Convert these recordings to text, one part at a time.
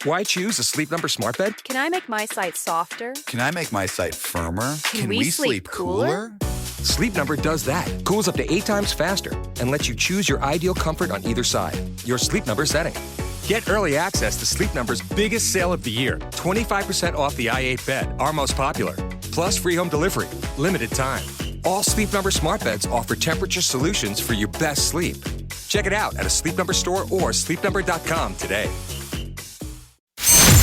Why choose a Sleep Number smart bed? Can I make my site softer? Can I make my site firmer? Can we sleep cooler? Sleep Number does that. Cools up to 8 times faster and lets you choose your ideal comfort on either side. Your Sleep Number setting. Get early access to Sleep Number's biggest sale of the year. 25% off the i8 bed, our most popular. Plus free home delivery. Limited time. All Sleep Number smart beds offer temperature solutions for your best sleep. Check it out at a Sleep Number store or sleepnumber.com today.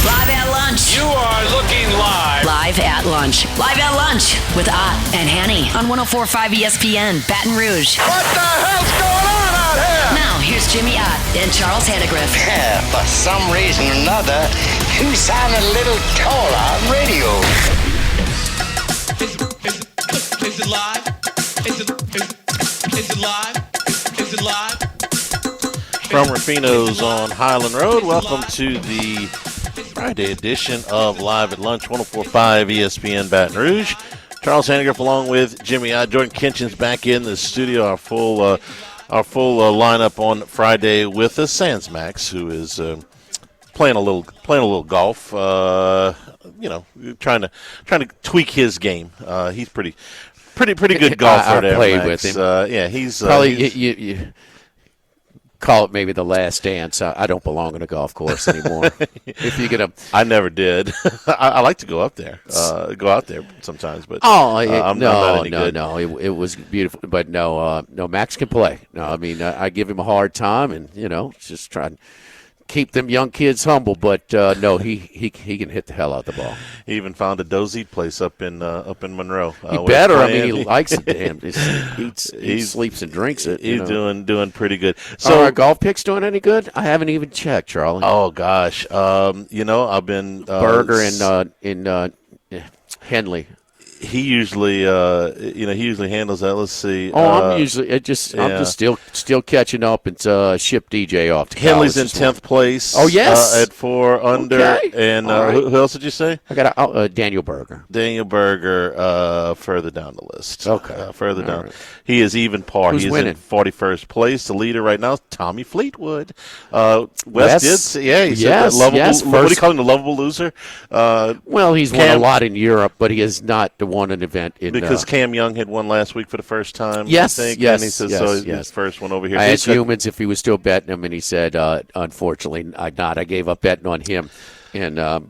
Live at lunch. You are looking live. Live at lunch. Live at lunch with Ott and Hanny on 104.5 ESPN, Baton Rouge. What the hell's going on out here? Now, here's Jimmy Ott and Charles Hannegriff. Yeah, for some reason or another, you sound a little taller on radio. Is it live? Is it live? Is it live? From Rufino's on Highland Road, welcome to the Friday edition of Live at Lunch, 104.5 ESPN Baton Rouge. Charles Hannegriff along with Jimmy I. Jordan Kinchin's back in the studio. Our full lineup on Friday with us. Sans Max, who is playing a little golf. Trying to tweak his game. He's pretty good golfer. I there, played Max. with him. He's probably you call it maybe the last dance. I don't belong on a golf course anymore. If you get a, I never did. I like to go up there, go out there sometimes, but I'm not any good. No. It was beautiful, but no. Max can play. No, I mean I give him a hard time, and just try and keep them young kids humble. But no, he can hit the hell out of the ball. He even found a dozy place up in Monroe. He better. I mean, he likes it. Damn, he sleeps and drinks it. He's doing pretty good. So, are our golf picks doing any good? I haven't even checked, Charlie. Oh gosh, I've been Berger in Henley. He usually handles that. Let's see. I'm just still catching up and ship DJ off to Henley's in college 10th place. Oh yes, at 4 under. Okay. And right. who else did you say? I got Daniel Berger. Daniel Berger, further down the list. Okay, further down. Right. He is even par. Who's He is winning? in 41st place. The leader right now is Tommy Fleetwood. Wes did say, yeah, he said yes, that lovable. yes, what do you call him, the lovable loser? Well, he's won a lot in Europe, but he has not won an event in because Cam Young had won last week for the first time. Yes, I think, yes, and he says yes, his first one over here. I asked Humans if he was still betting him, and he said, unfortunately, not. I gave up betting on him in a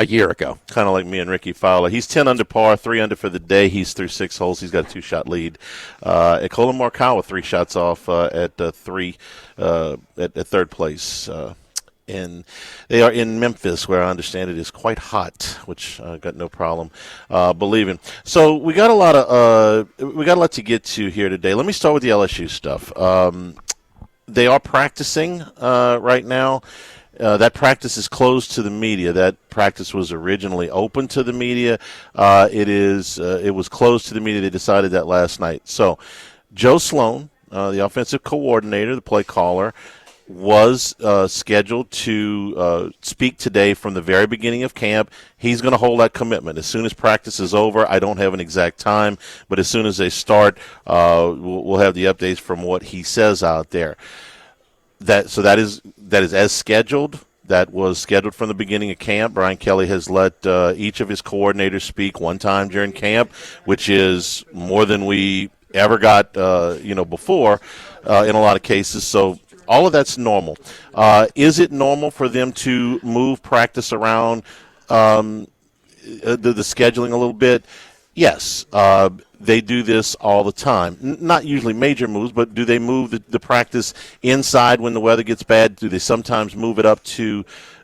year ago. Kind of like me and Ricky Fowler. He's 10 under par, 3 under for the day. He's through 6 holes. He's got a 2-shot lead. Colin Morikawa 3 shots off at third place. And they are in Memphis, where I understand it is quite hot, which I got no problem believing. So we got a lot to get to here today. Let me start with the LSU stuff. They are practicing right now. That practice is closed to the media. That practice was originally open to the media. It was closed to the media. They decided that last night. So Joe Sloan, the offensive coordinator, the play caller, was scheduled to speak today from the very beginning of camp. He's going to hold that commitment. As soon as practice is over, I don't have an exact time, but as soon as they start, we'll have the updates from what he says out there. That is as scheduled. That was scheduled from the beginning of camp. Brian Kelly has let each of his coordinators speak one time during camp, which is more than we ever got before in a lot of cases. So all of that's normal. Is it normal for them to move practice around the scheduling a little bit? Yes. They do this all the time. Not usually major moves, but do they move the practice inside when the weather gets bad? Do they sometimes move it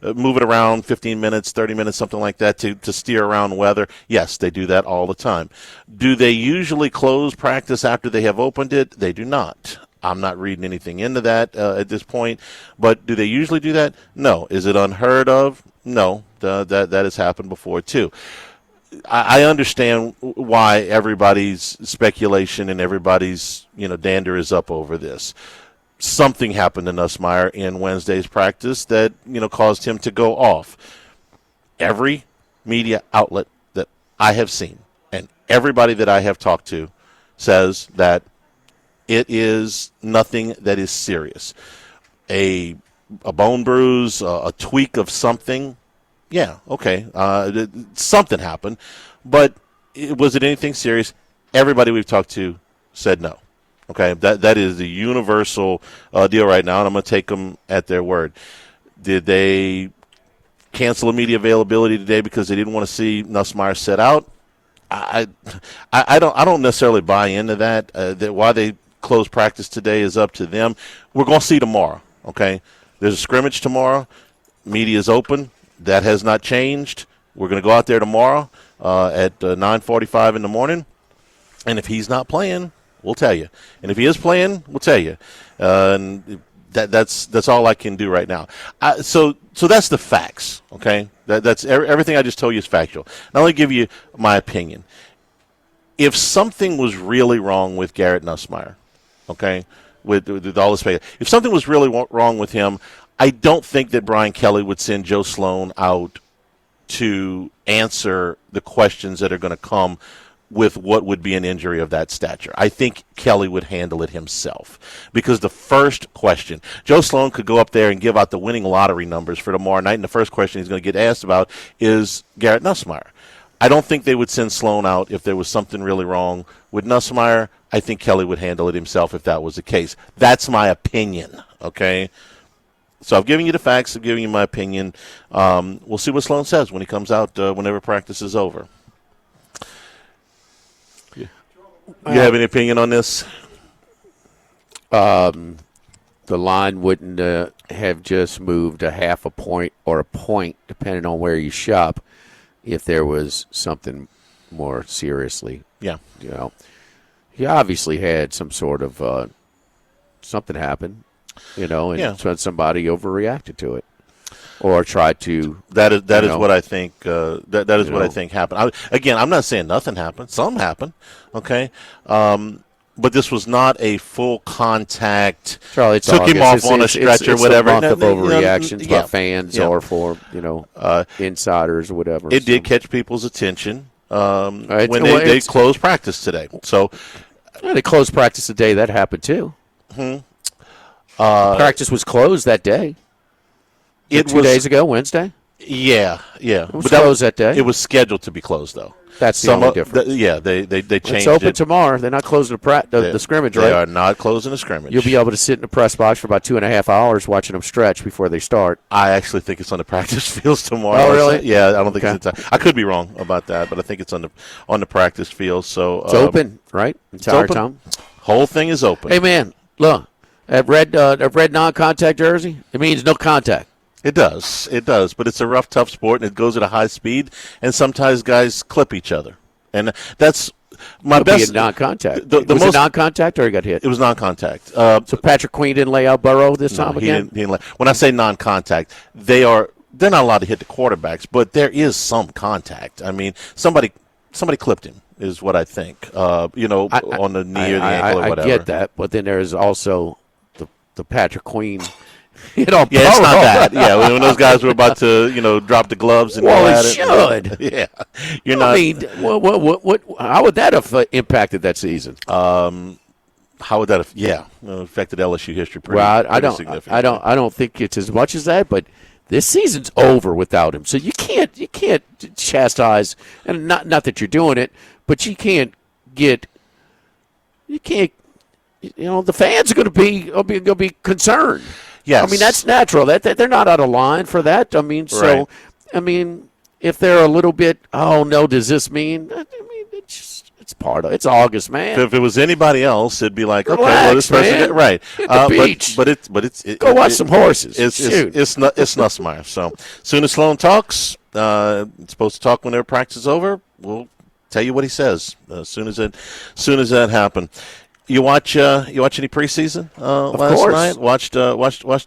around 15 minutes, 30 minutes, something like that to steer around weather? Yes, they do that all the time. Do they usually close practice after they have opened it? They do not. I'm not reading anything into that at this point, but do they usually do that? No. Is it unheard of? No. That has happened before too. I understand why everybody's speculation and everybody's dander is up over this. Something happened to Nussmeier in Wednesday's practice that caused him to go off. Every media outlet that I have seen and everybody that I have talked to says that it is nothing that is serious. A a bone bruise, a tweak of something, yeah, okay, something happened. But was it anything serious? Everybody we've talked to said no. Okay, that is the universal deal right now, and I'm going to take them at their word. Did they cancel media availability today because they didn't want to see Nussmeier set out? I don't necessarily buy into that. That why they closed practice today is up to them. We're going to see tomorrow. Okay, there's a scrimmage tomorrow. Media is open. That has not changed. We're going to go out there tomorrow at 9:45 in the morning, and if he's not playing, we'll tell you. And if he is playing, we'll tell you. And that's all I can do right now. So that's the facts. Okay, that's everything I just told you is factual. Now let me give you my opinion. If something was really wrong with Garrett Nussmeier, okay, with all this failure, if something was really wrong with him, I don't think that Brian Kelly would send Joe Sloan out to answer the questions that are going to come with what would be an injury of that stature. I think Kelly would handle it himself. Because the first question, Joe Sloan could go up there and give out the winning lottery numbers for tomorrow night, and the first question he's going to get asked about is Garrett Nussmeier. I don't think they would send Sloan out if there was something really wrong with Nussmeier. I think Kelly would handle it himself if that was the case. That's my opinion, okay? So I've given you the facts. I've given you my opinion. We'll see what Sloan says when he comes out whenever practice is over. You have any opinion on this? The line wouldn't have just moved a half a point or a point, depending on where you shop, if there was something more seriously. Yeah. You know, he obviously had some sort of something happen, you know, and somebody overreacted to it. Or tried to. That is what I think. That is what I think happened. I'm not saying nothing happened. Something happened. Okay, but this was not a full contact. Charlie, took him off on a stretcher, whatever. It's a month of overreactions by fans or for insiders or whatever. It did catch people's attention when they closed practice today. So they closed practice today. That happened too. Practice was closed that day. It 2 days ago, Wednesday? Yeah. It was closed that day. It was scheduled to be closed, though. That's the only difference. They changed it. It's open tomorrow. They're not closing the scrimmage, right? They are not closing the scrimmage. You'll be able to sit in the press box for about 2.5 hours watching them stretch before they start. I actually think it's on the practice fields tomorrow. Oh, really? Yeah, I don't think it's inside. I could be wrong about that, but I think it's on the practice field. So it's open, right? Entire time. Whole thing is open. Hey, man, look, that red non-contact jersey, it means no contact. It does, but it's a rough, tough sport, and it goes at a high speed, and sometimes guys clip each other, and that's my best. Non-contact. Was it non-contact, or he got hit? It was non-contact. So Patrick Queen didn't lay out Burrow this time again? He didn't when I say non-contact, they're not allowed to hit the quarterbacks, but there is some contact. I mean, somebody clipped him is what I think. On the knee or the ankle or whatever. I get that, but then there is also the Patrick Queen. It's not that. Yeah, when those guys were about to, drop the gloves and it should. Yeah, I mean, what? How would that have impacted that season? How would that have? Affected LSU history pretty. Well, I don't think it's as much as that, but this season's over without him. So you can't chastise, and not that you're doing it, but you can't. The fans are going to be concerned. Yes. I mean, that's natural. That they're not out of line for that. I mean, right. If they're a little bit, oh no, does this mean? I mean, it's part of. It's August, man. If it was anybody else, it'd be like, relax, okay, well, this person, man. right? At the beach. But it's go watch some horses. It's Nussmeier. So soon as Sloan talks, it's supposed to talk when their practice is over. We'll tell you what he says as soon as that happens. You watch any preseason last night? Watched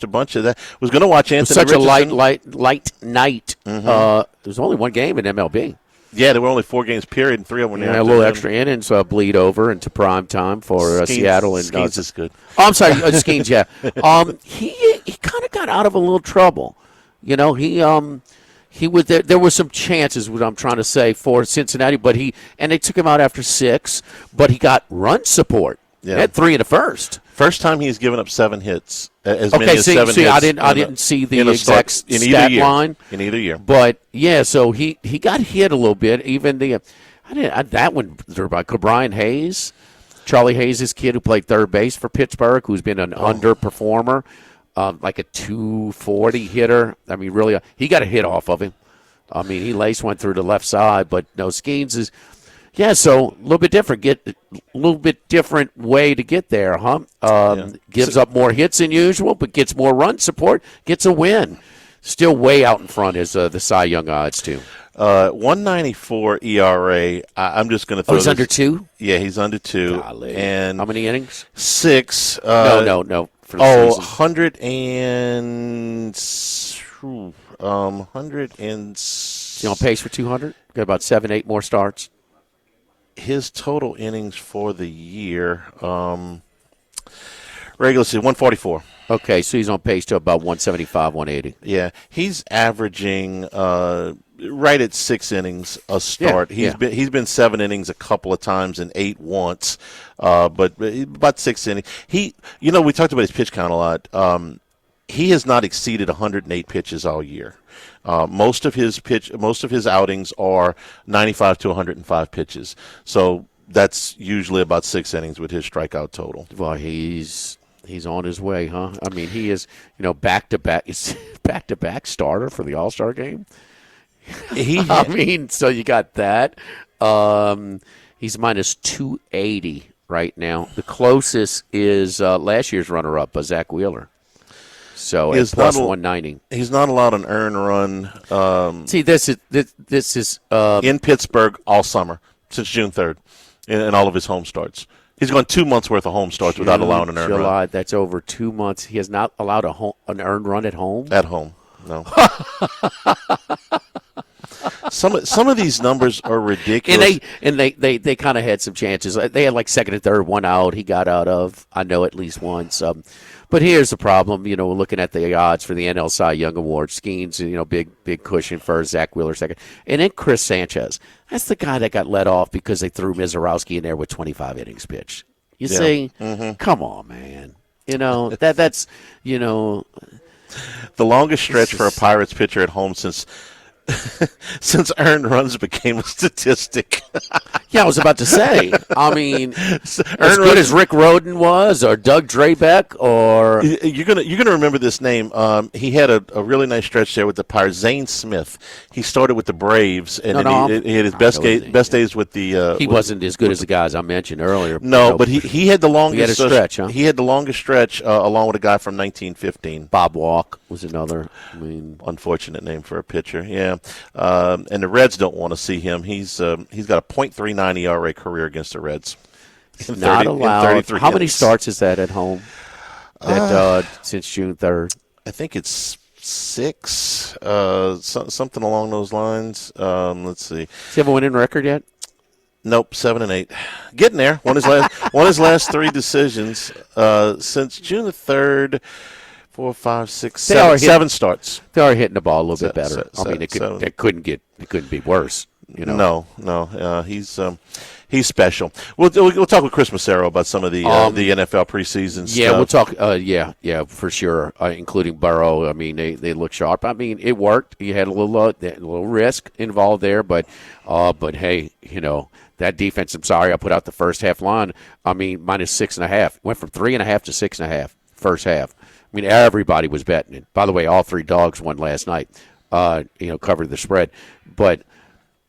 a bunch of that. Was going to watch Anthony Richardson. Richardson. Such a light night. Mm-hmm. There's only one game in MLB. Yeah, there were only 4 games, period, and 3 of them were a little extra innings bleed over into prime time for Seattle. And Skeens is good. Oh, I'm sorry, Skeens, yeah. He kind of got out of a little trouble. He was there were some chances, what I'm trying to say, for Cincinnati, and they took him out after 6, but he got run support. Yeah. He had 3 in the first. First time he's given up 7 hits. As many as 7 hits. I didn't see the exact stat line in either year. But yeah, so he got hit a little bit. Even that one by Brian Hayes, Charlie Hayes' kid who played third base for Pittsburgh, who's been an underperformer, like a 240 hitter. I mean, really, he got a hit off of him. I mean, he laced one through the left side, but no, Skeens is. Yeah, so a little bit different. Get a little bit different way to get there, huh? Gives up more hits than usual, but gets more run support, gets a win. Still way out in front is the Cy Young odds too. 194 ERA. I'm just going to throw. He's under 2. Yeah, he's under 2. Golly. And how many innings? 6. No. For the season. 100 and 100 and. Is he on pace for 200? Got about 7-8 more starts. His total innings for the year, regular season, 144. Okay, so he's on pace to about 175, 180. Yeah, he's averaging right at 6 innings a start. He's been 7 innings a couple of times and 8 once, but about 6 innings. We talked about his pitch count a lot. He has not exceeded 108 pitches all year. Most of his outings are 95 to 105 pitches. So that's usually about 6 innings with his strikeout total. Well, he's on his way, huh? I mean, he is, back-to-back starter for the All-Star game. So you got that. He's minus 280 right now. The closest is last year's runner-up, Zach Wheeler. So it's plus 190. He's not allowed an earned run. See, this is in Pittsburgh all summer since June 3rd, in all of his home starts. He's gone 2 months worth of home starts without allowing an earned run. That's over 2 months. He has not allowed an earned run at home. At home, no. Some of these numbers are ridiculous. And they kind of had some chances. They had like second and third, one out. He got out of, I know, at least once. But here's the problem. We're looking at the odds for the NL Cy Young Award. Skeens, big cushion for Zach Wheeler second. And then Chris Sanchez. That's the guy that got let off because they threw Mizorowski in there with 25 innings pitched. You see? Mm-hmm. Come on, man. That's. The longest stretch for a Pirates pitcher at home since earned runs became a statistic. Yeah, I was about to say. I mean, as good as Rick Rhoden was, or Doug Drabeck, or you're gonna remember this name. He had a really nice stretch there with the Pirates. Zane Smith. He started with the Braves, and he had his best days with the. He wasn't as good as the guys I mentioned earlier. No, but he had the longest. He had a stretch. Huh? He had the longest stretch along with a guy from 1915. Bob Walk was another. Unfortunate name for a pitcher. Yeah. And the Reds don't want to see him. He's got a .39 ERA career against the Reds. Not allowed. How many starts is that at home? Since June 3rd. I think it's 6. Something along those lines. Let's see. Does he have a winning record yet? Nope, 7 and 8. Getting there. Won his last 3 decisions since June the 3rd. 4, 5, 6, 7 starts. They are hitting the ball a little bit better. It couldn't be worse. No. He's special. We'll talk with Chris Massaro about some of the NFL preseason stuff. Yeah, we'll talk. Yeah, for sure, including Burrow. I mean, they look sharp. I mean, it worked. You had a little risk involved there, but hey, that defense. I'm sorry, I put out the first half line. I mean, minus 6.5. Went from 3.5 to 6.5 first half. I mean, everybody was betting it. By the way, all 3 dogs won last night. Covered the spread, but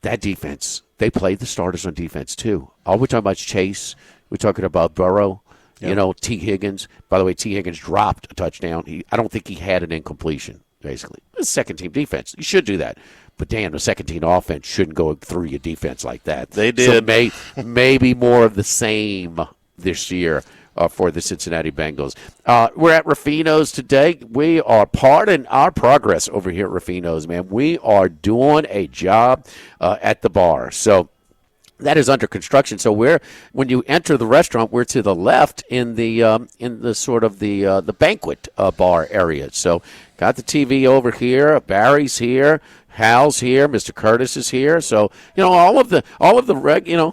that defense. They played the starters on defense, too. All we're talking about is Chase. We're talking about Burrow. Yep. T. Higgins. By the way, T. Higgins dropped a touchdown. I don't think he had an incompletion, basically. It's second-team defense. You should do that. But, damn, the second-team offense shouldn't go through your defense like that. They did. So maybe more of the same this year for the Cincinnati Bengals. We're at Ruffino's today. We are pardon our progress over here at Ruffino's, man. We are doing a job at the bar. So that is under construction. So when you enter the restaurant, we're to the left in the sort of the banquet bar area. So got the TV over here. Barry's here. Hal's here. Mr. Curtis is here. So all of the regular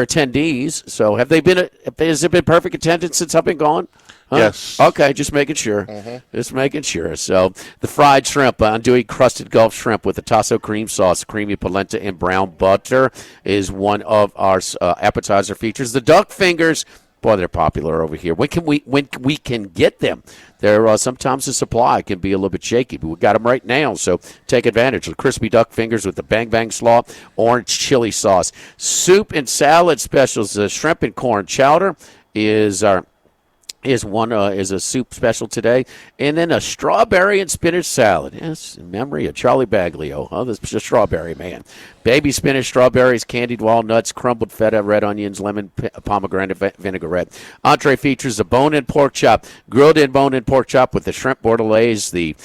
attendees. So has it been perfect attendance since I've been gone? Huh? Yes. Okay, just making sure. Just making sure. So the fried shrimp, andouille crusted Gulf shrimp with the tasso cream sauce, creamy polenta, and brown butter is one of our appetizer features. The duck fingers, boy, they're popular over here. When we can get them? There sometimes the supply can be a little bit shaky, but we got them right now. So take advantage. The crispy duck fingers with the bang bang slaw, orange chili sauce, soup and salad specials. The shrimp and corn chowder is a soup special today, and then a strawberry and spinach salad. Yes, in memory of Charlie Baglio. Oh, this is a strawberry man. Baby spinach, strawberries, candied walnuts, crumbled feta, red onions, lemon, pomegranate vinaigrette. Entree features a bone-in pork chop, grilled-in bone-in pork chop with the shrimp bordelaise, the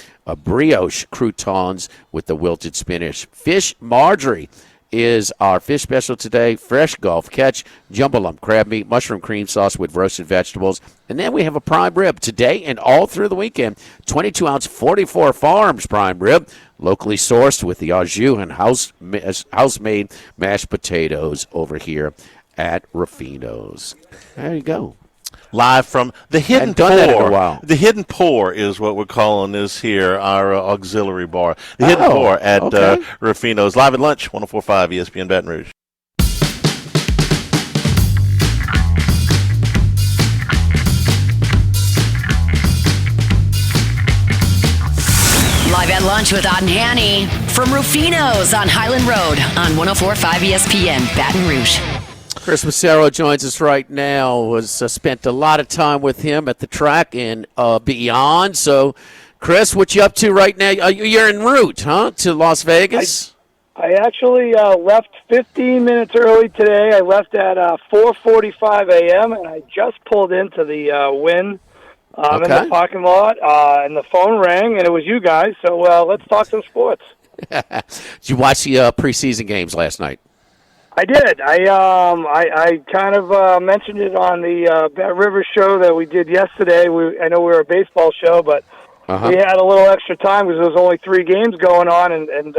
brioche croutons with the wilted spinach. Fish Marjorie is our fish special today. Fresh Gulf catch, jumbo lump crab meat, mushroom cream sauce with roasted vegetables. And then we have a prime rib today and all through the weekend. 22-ounce, 44 Farms prime rib, locally sourced with the au jus and house-made mashed potatoes over here at Ruffino's. There you go. Live from the Hidden Pour. The Hidden Pour is what we're calling this here, our auxiliary bar. The Hidden Pour at Ruffino's. Live at lunch, 104.5 ESPN Baton Rouge. Live at lunch with Odd and Hanny from Ruffino's on Highland Road on 104.5 ESPN Baton Rouge. Chris Massaro joins us right now. Spent a lot of time with him at the track and beyond. So, Chris, what you up to right now? You're en route, huh, to Las Vegas? I actually left 15 minutes early today. I left at 4:45 a.m., and I just pulled into the Wynn in the parking lot, and the phone rang, and it was you guys. So let's talk some sports. Did you watch the preseason games last night? I did. I kind of mentioned it on the Bet River show that we did yesterday. I know we were a baseball show, but we had a little extra time because there was only 3 games going on, and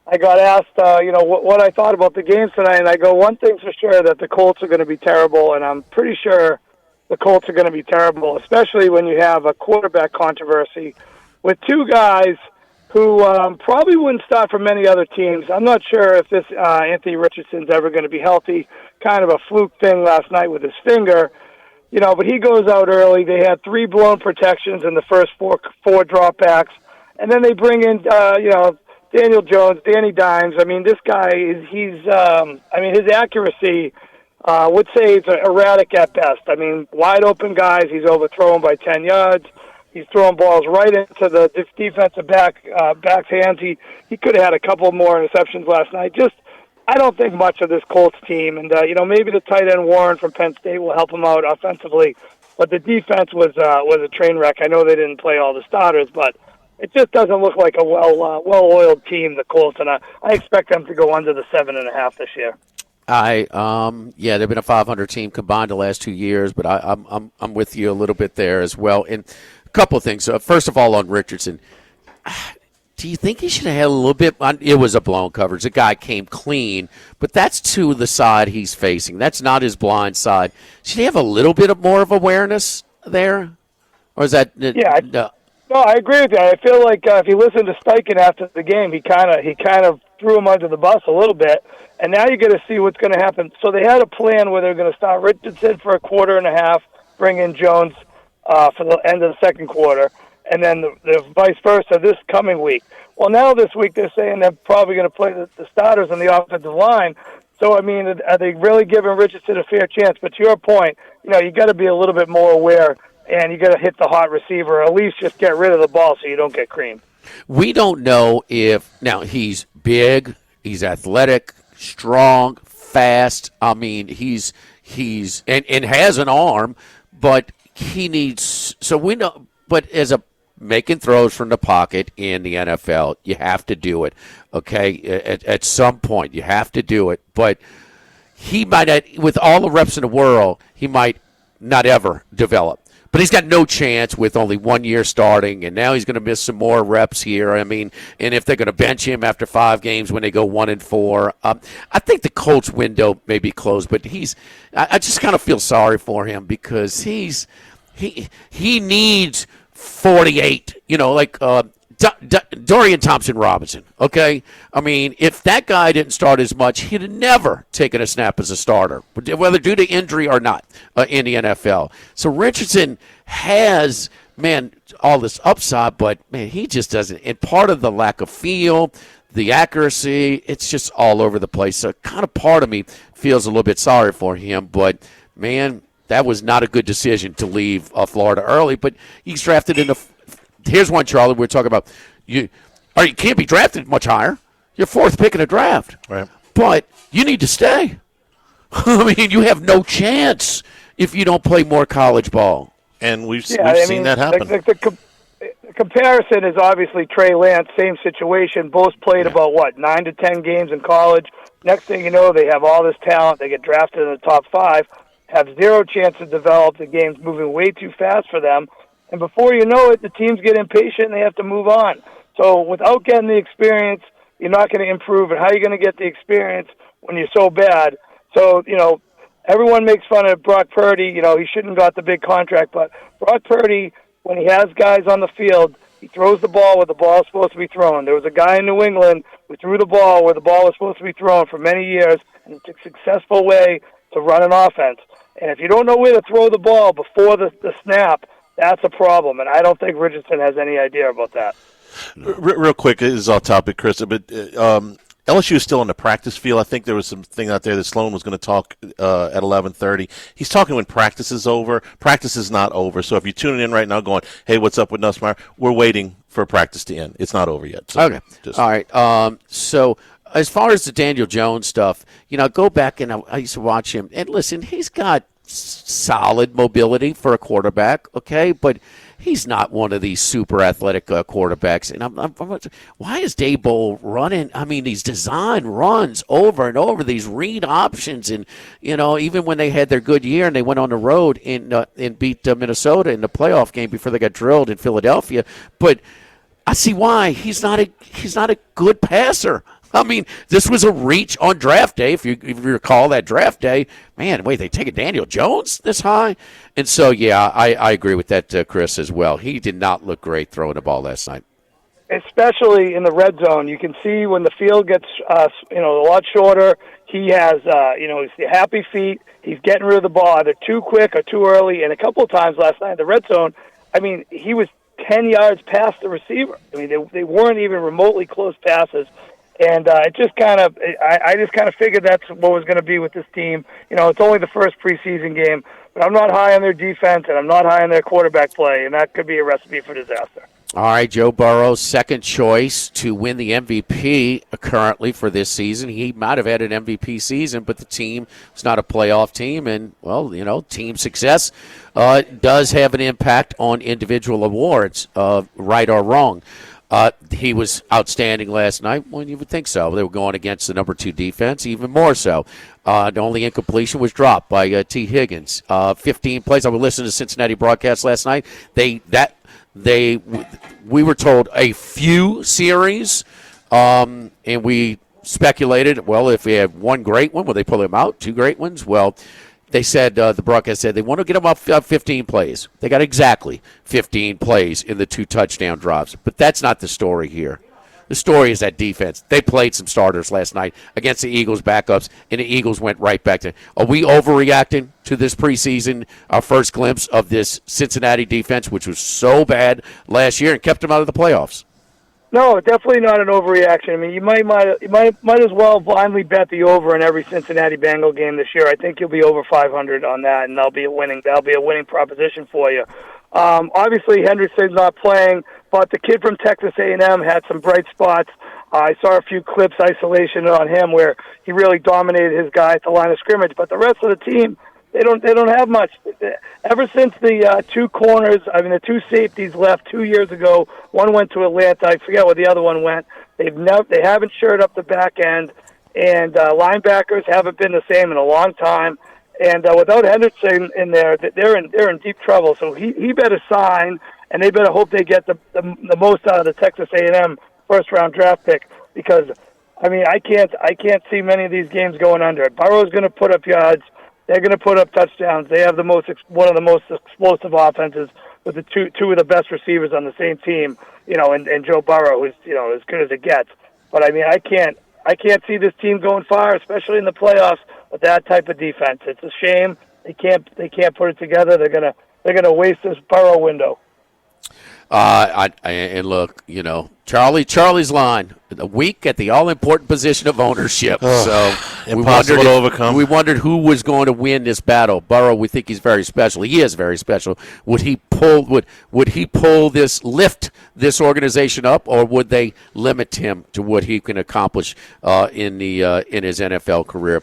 I got asked, what I thought about the games tonight, and I go, one thing's for sure, that the Colts are going to be terrible, and I'm pretty sure the Colts are going to be terrible, especially when you have a quarterback controversy with 2 guys who probably wouldn't start for many other teams. I'm not sure if this Anthony Richardson's ever going to be healthy. Kind of a fluke thing last night with his finger, but he goes out early. They had 3 blown protections in the first four dropbacks, and then they bring in, Daniel Jones, Danny Dimes. I mean, this guy his accuracy would say it's erratic at best. I mean, wide open guys, he's overthrown by 10 yards. He's throwing balls right into the defensive back's hands. He could have had a couple more interceptions last night. I don't think much of this Colts team. And, maybe the tight end Warren from Penn State will help him out offensively. But the defense was a train wreck. I know they didn't play all the starters, but it just doesn't look like a well-oiled team, the Colts. And I expect them to go under the 7.5 this year. They've been a 500 team combined the last 2 years, but I'm with you a little bit there as well. And couple of things. First of all, on Richardson, do you think he should have had a little bit? It was a blown coverage. The guy came clean, but that's to the side he's facing. That's not his blind side. Should he have a little bit of more of awareness there, or is that? Yeah, no, I agree with you. I feel like if you listen to Steichen after the game, he kind of threw him under the bus a little bit. And now you're going to see what's going to happen. So they had a plan where they're going to start Richardson for a quarter and a half, bring in Jones for the end of the second quarter, and then the vice versa this coming week. Well, now this week they're saying they're probably going to play the starters on the offensive line. So, I mean, are they really giving Richardson a fair chance? But to your point, you got to be a little bit more aware, and you got to hit the hot receiver, or at least just get rid of the ball so you don't get creamed. We don't know now he's big, he's athletic, strong, fast. I mean, he's and has an arm, but he needs, so we know, but as a making throws from the pocket in the NFL, you have to do it, okay? At some point, you have to do it. But he might, with all the reps in the world, he might not ever develop. But he's got no chance with only 1 year starting, and now he's going to miss some more reps here. I mean, and if they're going to bench him after 5 games when they go 1-4, I think the Colts window may be closed. But I just kind of feel sorry for him because he needs 48. Like Dorian Thompson-Robinson, okay? I mean, if that guy didn't start as much, he'd have never taken a snap as a starter, whether due to injury or not in the NFL. So Richardson has, all this upside, but, he just doesn't. And part of the lack of feel, the accuracy, it's just all over the place. So kind of part of me feels a little bit sorry for him, but, that was not a good decision to leave Florida early. But he's drafted in the here's one, Charlie, we're talking about. You can't be drafted much higher. You're 4th pick in a draft. Right. But you need to stay. I mean, you have no chance if you don't play more college ball. And we've seen that happen. The comparison is obviously Trey Lance, same situation. Both played about, 9 to 10 games in college. Next thing you know, they have all this talent. They get drafted in the top 5, have zero chance to develop. The game's moving way too fast for them. And before you know it, the teams get impatient and they have to move on. So without getting the experience, you're not going to improve. And how are you going to get the experience when you're so bad? So, everyone makes fun of Brock Purdy. He shouldn't have got the big contract. But Brock Purdy, when he has guys on the field, he throws the ball where the ball is supposed to be thrown. There was a guy in New England who threw the ball where the ball was supposed to be thrown for many years, and it's a successful way to run an offense. And if you don't know where to throw the ball before the snap, that's a problem, and I don't think Richardson has any idea about that. Real quick, this is off topic, Chris, but LSU is still in the practice field. I think there was some thing out there that Sloan was going to talk at 11:30. He's talking when practice is over. Practice is not over. So if you're tuning in right now going, hey, what's up with Nussmeier? We're waiting for practice to end. It's not over yet. So okay. All right. So as far as the Daniel Jones stuff, go back and I used to watch him. And listen, he's got solid mobility for a quarterback, okay, but he's not one of these super athletic quarterbacks. And why is Daboll running? I mean, these design runs over and over, these read options, and even when they had their good year and they went on the road and beat Minnesota in the playoff game before they got drilled in Philadelphia. But I see why he's not a good passer. I mean, this was a reach on draft day. If you recall that draft day, wait, they take a Daniel Jones this high? And so, I agree with that, Chris, as well. He did not look great throwing the ball last night. Especially in the red zone. You can see when the field gets, a lot shorter, he has, his happy feet. He's getting rid of the ball either too quick or too early. And a couple of times last night in the red zone, he was 10 yards past the receiver. They weren't even remotely close passes. And it just kind of, I just kind of figured that's what was going to be with this team. It's only the first preseason game, but I'm not high on their defense and I'm not high on their quarterback play, and that could be a recipe for disaster. All right, Joe Burrow's second choice to win the MVP currently for this season. He might have had an MVP season, but the team was not a playoff team, and, team success does have an impact on individual awards, right or wrong. He was outstanding last night. Well, you would think so. They were going against the number 2 defense, even more so. The only incompletion was dropped by T. Higgins. 15 plays. I was listening to Cincinnati broadcast last night. We were told a few series, and we speculated, well, if we have one great one, will they pull him out? 2 great ones? Well, they said, the broadcast said they want to get them up 15 plays. They got exactly 15 plays in the 2 touchdown drops. But that's not the story here. The story is that defense. They played some starters last night against the Eagles backups, and the Eagles went right back to, are we overreacting to this preseason, our first glimpse of this Cincinnati defense, which was so bad last year and kept them out of the playoffs? No, definitely not an overreaction. You might as well blindly bet the over in every Cincinnati Bengal game this year. I think you'll be over 500 on that, and that'll be a winning proposition for you. Obviously, Hendrickson's not playing, but the kid from Texas A&M had some bright spots. I saw a few clips, isolation on him, where he really dominated his guy at the line of scrimmage. But the rest of the team, they don't have much. Ever since the 2 corners, the 2 safeties left 2 years ago, one went to Atlanta. I forget where the other one went. They haven't shored up the back end, and linebackers haven't been the same in a long time. And without Henderson in there, they're in deep trouble. So he better sign, and they better hope they get the most out of the Texas A&M first-round draft pick, because I mean I can't see many of these games going under. Burrow's going to put up yards. They're going to put up touchdowns. They have one of the most explosive offenses with the two of the best receivers on the same team. And Joe Burrow is as good as it gets. But I mean I can't see this team going far, especially in the playoffs, with that type of defense. It's a shame they can't put it together. They're gonna waste this Burrow window. And look, Charlie's line, a week at the all-important position of ownership. So impossible to overcome. We wondered who was going to win this battle. Burrow, we think he's very special. He is very special. Would he lift this organization up, or would they limit him to what he can accomplish in his NFL career?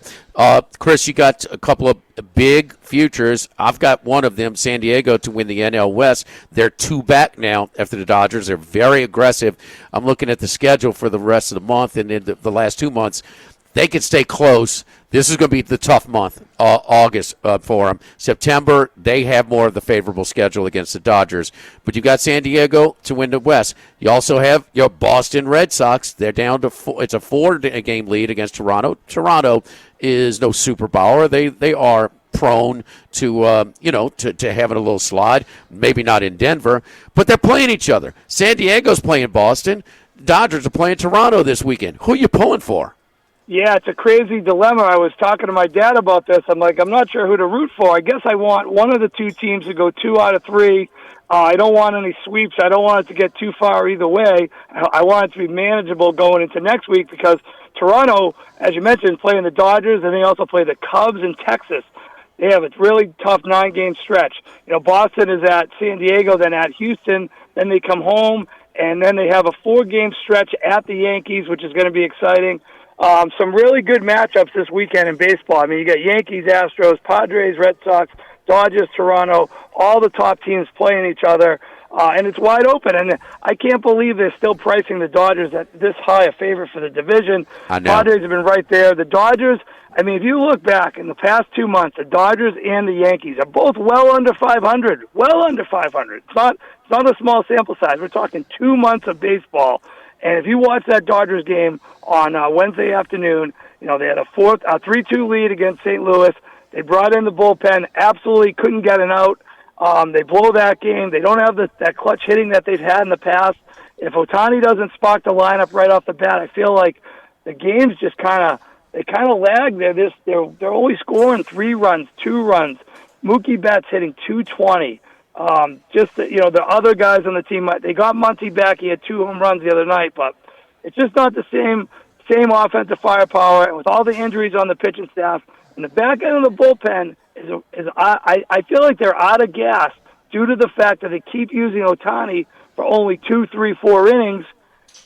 Chris, you got a couple of big futures. I've got one of them, San Diego, to win the NL West. They're 2 back now after the Dodgers. They're very aggressive. I'm looking at the schedule for the rest of the month, and in the last 2 months, they can stay close. This is going to be the tough month, August, for them. September, they have more of the favorable schedule against the Dodgers. But you've got San Diego to win the West. You also have your Boston Red Sox. They're down to it's a 4-game lead against Toronto. Toronto is no superpower. They are prone to to having a little slide. Maybe not in Denver, but they're playing each other. San Diego's playing Boston. Dodgers are playing Toronto this weekend. Who are you pulling for? Yeah, it's a crazy dilemma. I was talking to my dad about this. I'm not sure who to root for. I guess I want one of the two teams to go 2 out of 3. I don't want any sweeps. I don't want it to get too far either way. I want it to be manageable going into next week, because Toronto, as you mentioned, playing the Dodgers, and they also play the Cubs in Texas. They have a really tough 9-game stretch. Boston is at San Diego, then at Houston, then they come home, and then they have a 4-game stretch at the Yankees, which is going to be exciting. Some really good matchups this weekend in baseball. I mean, you got Yankees, Astros, Padres, Red Sox, Dodgers, Toronto, all the top teams playing each other, and it's wide open. And I can't believe they're still pricing the Dodgers at this high a favorite for the division. I know. Padres have been right there. The Dodgers, I mean, if you look back in the past 2 months, the Dodgers and the Yankees are both well under 500. Well under 500. It's not a small sample size. We're talking 2 months of baseball. And if you watch that Dodgers game on Wednesday afternoon, they had a 3-2 lead against St. Louis. They brought in the bullpen, absolutely couldn't get an out. They blow that game. They don't have that clutch hitting that they've had in the past. If Ohtani doesn't spark the lineup right off the bat, I feel like the games just kind of lag. They're only scoring 3 runs, 2 runs. Mookie Betts hitting 220. The other guys on the team, they got Muncy back. He had 2 home runs the other night, but it's just not the same offensive firepower. And with all the injuries on the pitching staff, and the back end of the bullpen I feel like they're out of gas due to the fact that they keep using Ohtani for only 2, 3, 4 innings,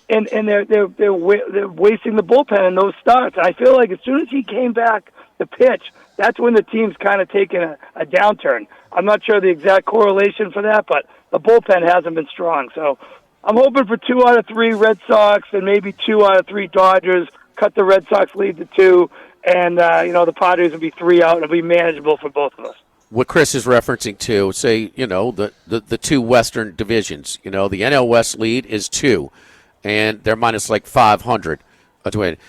and they're wasting the bullpen in those starts. And I feel like as soon as he came back to pitch, that's when the team's kind of taken a downturn. I'm not sure the exact correlation for that, but the bullpen hasn't been strong. So I'm hoping for 2 out of 3 Red Sox and maybe 2 out of 3 Dodgers, cut the Red Sox lead to 2, and the Padres will be 3 out, and it'll be manageable for both of us. What Chris is referencing to, say, the 2 Western divisions. The NL West lead is 2, and they're minus like 500. The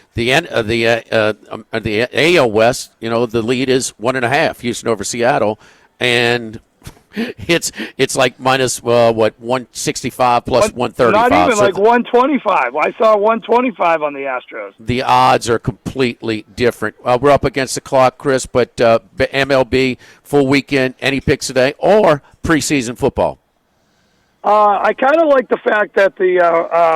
AL West, the lead is 1.5. Houston over Seattle, and it's like minus 165 plus 135. Not even like 125. I saw 125 on the Astros. The odds are completely different. We're up against the clock, Chris, but MLB full weekend. Any picks today or preseason football? I kind of like the fact that the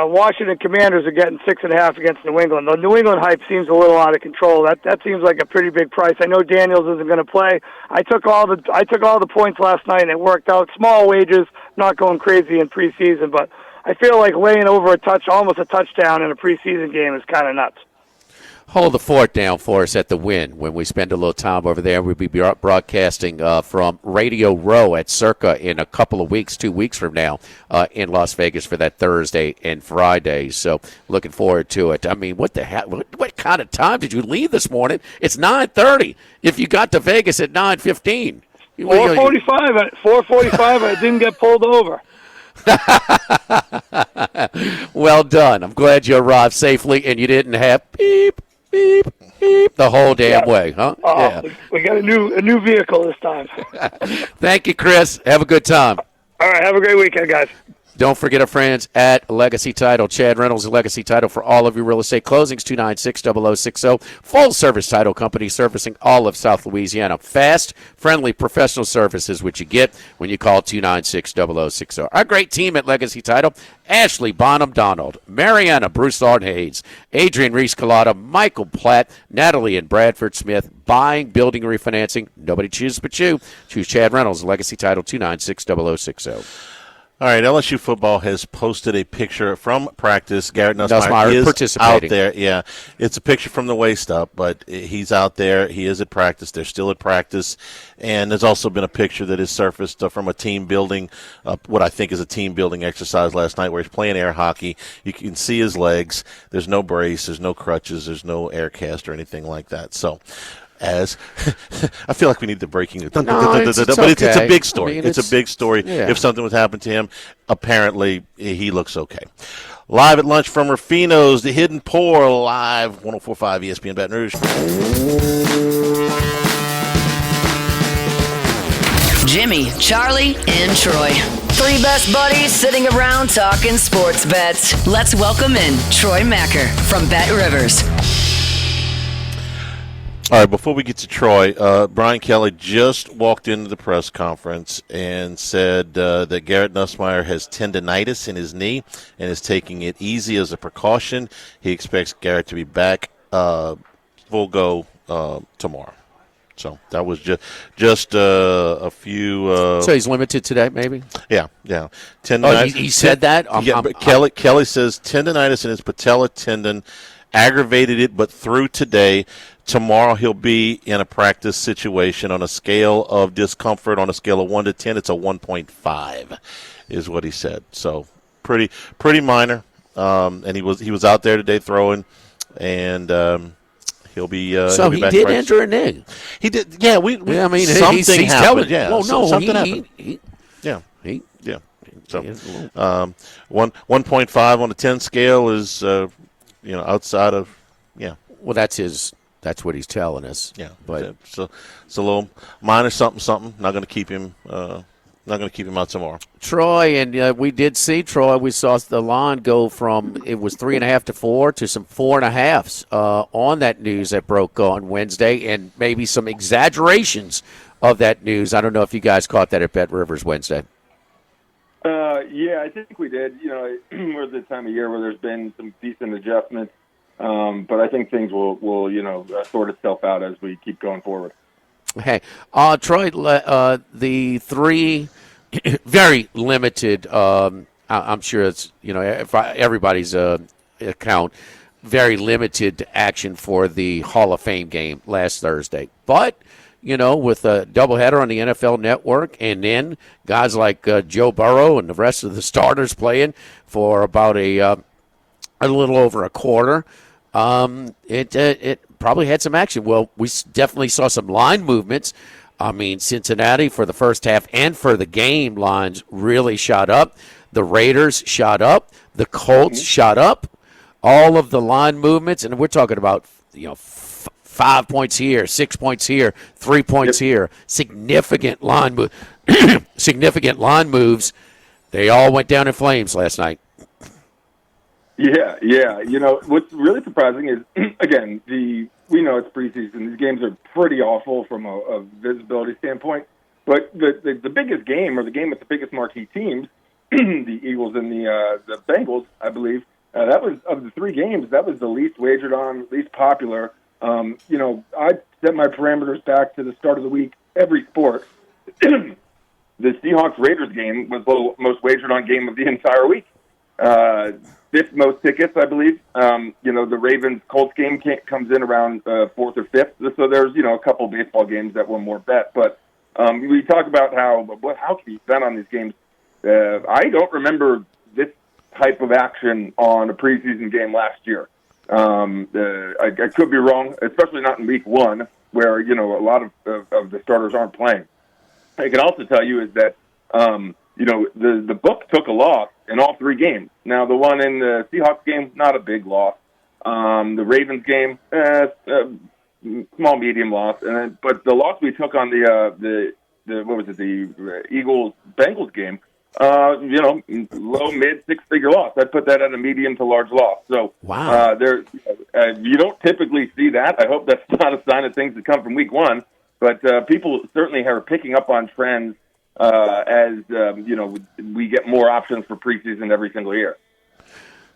Washington Commanders are getting 6.5 against New England. The New England hype seems a little out of control. That seems like a pretty big price. I know Daniels isn't going to play. I took all the points last night, and it worked out. Small wages, not going crazy in preseason, but I feel like laying over almost a touchdown in a preseason game is kind of nuts. hold the fort down for us at the Win when we spend a little time over there. We'll be broadcasting from Radio Row at Circa in a couple of weeks, 2 weeks from now, in Las Vegas for that Thursday and Friday. So looking forward to it. I mean, what the hell? What kind of time did you leave this morning? It's 9:30. If you got to Vegas at 9:15. 4:45. 4:45. I didn't get pulled over. Well done. I'm glad you arrived safely and you didn't have beep, beep, beep the whole damn way, huh? Yeah. We got a new vehicle this time. Thank you, Chris. Have a good time. All right. Have a great weekend, guys. Don't forget our friends at Legacy Title. Chad Reynolds and Legacy Title for all of your real estate closings, 296-0060. Full-service title company servicing all of South Louisiana. Fast, friendly, professional service is what you get when you call 296-0060. Our great team at Legacy Title, Ashley Bonham-Donald, Mariana Broussard-Hayes, Adrian Reese-Collada, Michael Platt, Natalie and Bradford Smith, buying, building, refinancing. Nobody chooses but you. Choose Chad Reynolds, Legacy Title, 296-0060. All right, LSU football has posted a picture from practice. Garrett Nussmeier is participating out there. Yeah, it's a picture from the waist up, but he's out there. He is at practice. They're still at practice. And there's also been a picture that has surfaced from a team building, what I think is a team building exercise last night where he's playing air hockey. You can see his legs. There's no brace. There's no crutches. There's no air cast or anything like that. So as I feel like we need the breaking news. But it's a big story. I mean, it's a big story. Yeah. If something was happened to him, apparently he looks okay. Live at lunch from Rufino's, the Hidden Pour, live 104.5 ESPN Baton Rouge. Jimmy, Charlie, and Troy. Three best buddies sitting around talking sports bets. Let's welcome in Troy Macker from Bet Rivers. All right, before we get to Troy, Brian Kelly just walked into the press conference and said that Garrett Nussmeier has tendonitis in his knee and is taking it easy as a precaution. He expects Garrett to be back full go tomorrow. So that was just a few. So he's limited today, maybe? Yeah. Tendonitis. He said that? Kelly says tendonitis in his patella tendon aggravated it, but through today. Tomorrow he'll be in a practice situation on a scale of discomfort. On a scale of 1 to 10, it's a 1.5 is what he said. So pretty minor. And he was out there today throwing, and he'll be so he'll be he back did practice. enter a knee. He did. Yeah, I mean, something he's happened. telling. Yeah, Well, no, something happened. Yeah. So 1.5 on a 10 scale is outside of Well, that's what he's telling us. Yeah, but so it's a little minor something. Not going to keep him. Not going to keep him out tomorrow. Troy, and we did see Troy. We saw the line go from it was 3.5 to 4 to some 4.5s on that news that broke on Wednesday, and maybe some exaggerations of that news. I don't know if you guys caught that at Bet Rivers Wednesday. Yeah, I think we did. We're at the time of year where there's been some decent adjustments. But I think things will sort itself out as we keep going forward. Hey, Troy, the three very limited. I'm sure it's everybody's account. Very limited action for the Hall of Fame game last Thursday, but with a doubleheader on the NFL Network, and then guys like Joe Burrow and the rest of the starters playing for about a little over a quarter. It probably had some action. Well, we definitely saw some line movements. I mean, Cincinnati for the first half and for the game lines really shot up. The Raiders shot up. The Colts shot up. All of the line movements, and we're talking about 5 points here, 6 points here, 3 points here. Significant line moves. They all went down in flames last night. Yeah. What's really surprising is, again, we know it's preseason. These games are pretty awful from a visibility standpoint. But the biggest game, or the game with the biggest marquee teams, the Eagles and the Bengals, I believe, that was, of the three games, that was the least wagered on, least popular. I set my parameters back to the start of the week, every sport. The Seahawks-Raiders game was the most wagered on game of the entire week. fifth most tickets, I believe. The Ravens-Colts game comes in around fourth or fifth. So there's, a couple baseball games that were more bet. But we talk about how can you bet on these games? I don't remember this type of action on a preseason game last year. I could be wrong, especially not in week one, where, a lot of the starters aren't playing. I can also tell you is that, the book took a loss in all three games. Now, the one in the Seahawks game, not a big loss. The Ravens game, small, medium loss. But the loss we took on the Eagles-Bengals game, low, mid, six-figure loss. I'd put that at a medium to large loss. So, wow. You don't typically see that. I hope that's not a sign of things that come from week one. But people certainly are picking up on trends as we get more options for preseason every single year.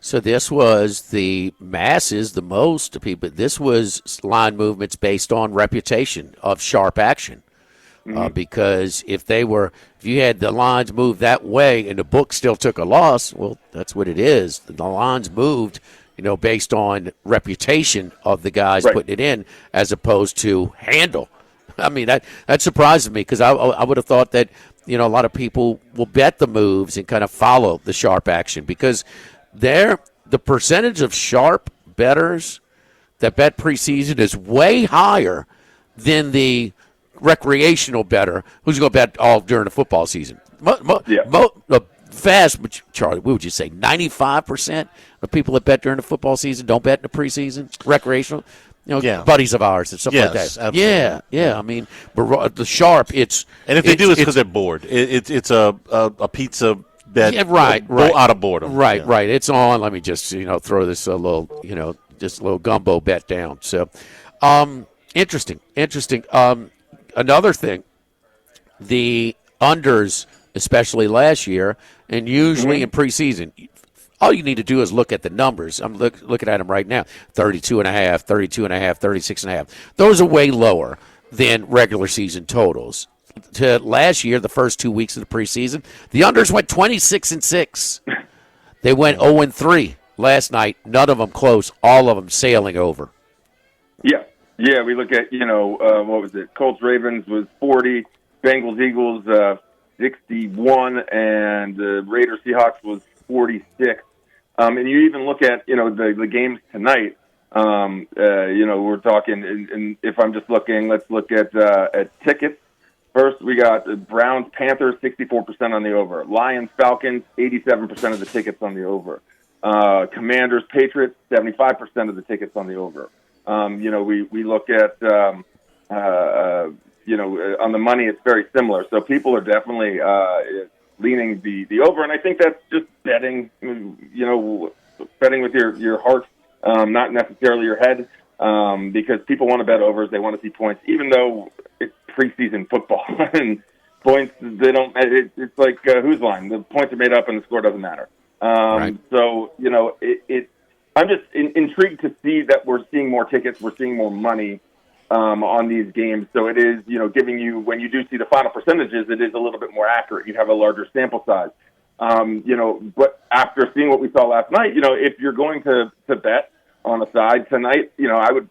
So this was the masses, the most people. This was line movements based on reputation of sharp action. Because if you had the lines moved that way and the book still took a loss, well, that's what it is. The lines moved, based on reputation of the guys putting it in as opposed to handle. I mean, that surprises me because I would have thought that, a lot of people will bet the moves and kind of follow the sharp action because the percentage of sharp bettors that bet preseason is way higher than the recreational bettor who's going to bet all during the football season. Charlie, what would you say, 95% of people that bet during the football season don't bet in the preseason, recreational? Buddies of ours and stuff like that. Absolutely. Yeah. I mean, but the sharp, and if they do, it's because they're bored. It's a pizza bet, right, out of boredom. Right. It's on. Let me just throw this a little just a little gumbo bet down. So, interesting. Another thing, the unders, especially last year, and usually in preseason. All you need to do is look at the numbers. I'm looking at them right now. 32.5, 32.5, 36.5. Those are way lower than regular season totals. To last year, the first 2 weeks of the preseason, the unders went 26-6. They went 0-3 last night. None of them close. All of them sailing over. Yeah. We look at what was it? Colts Ravens was 40, Bengals Eagles 61, and the Raiders Seahawks was 46. And you even look at, the games tonight, we're talking, and if I'm just looking, let's look at tickets. First, we got Browns Panthers, 64% on the over. Lions Falcons, 87% of the tickets on the over. Commanders Patriots, 75% of the tickets on the over. We look at, on the money, it's very similar. So people are definitely leaning the over, and I think that's just betting, betting with your heart, not necessarily your head, because people want to bet overs. They want to see points, even though it's preseason football and points, they don't. It's like whose line? The points are made up and the score doesn't matter. Right. So I'm just intrigued to see that we're seeing more tickets, we're seeing more money on these games. So it is, giving you, when you do see the final percentages, it is a little bit more accurate. You have a larger sample size. But after seeing what we saw last night, if you're going to bet on a side tonight, I would,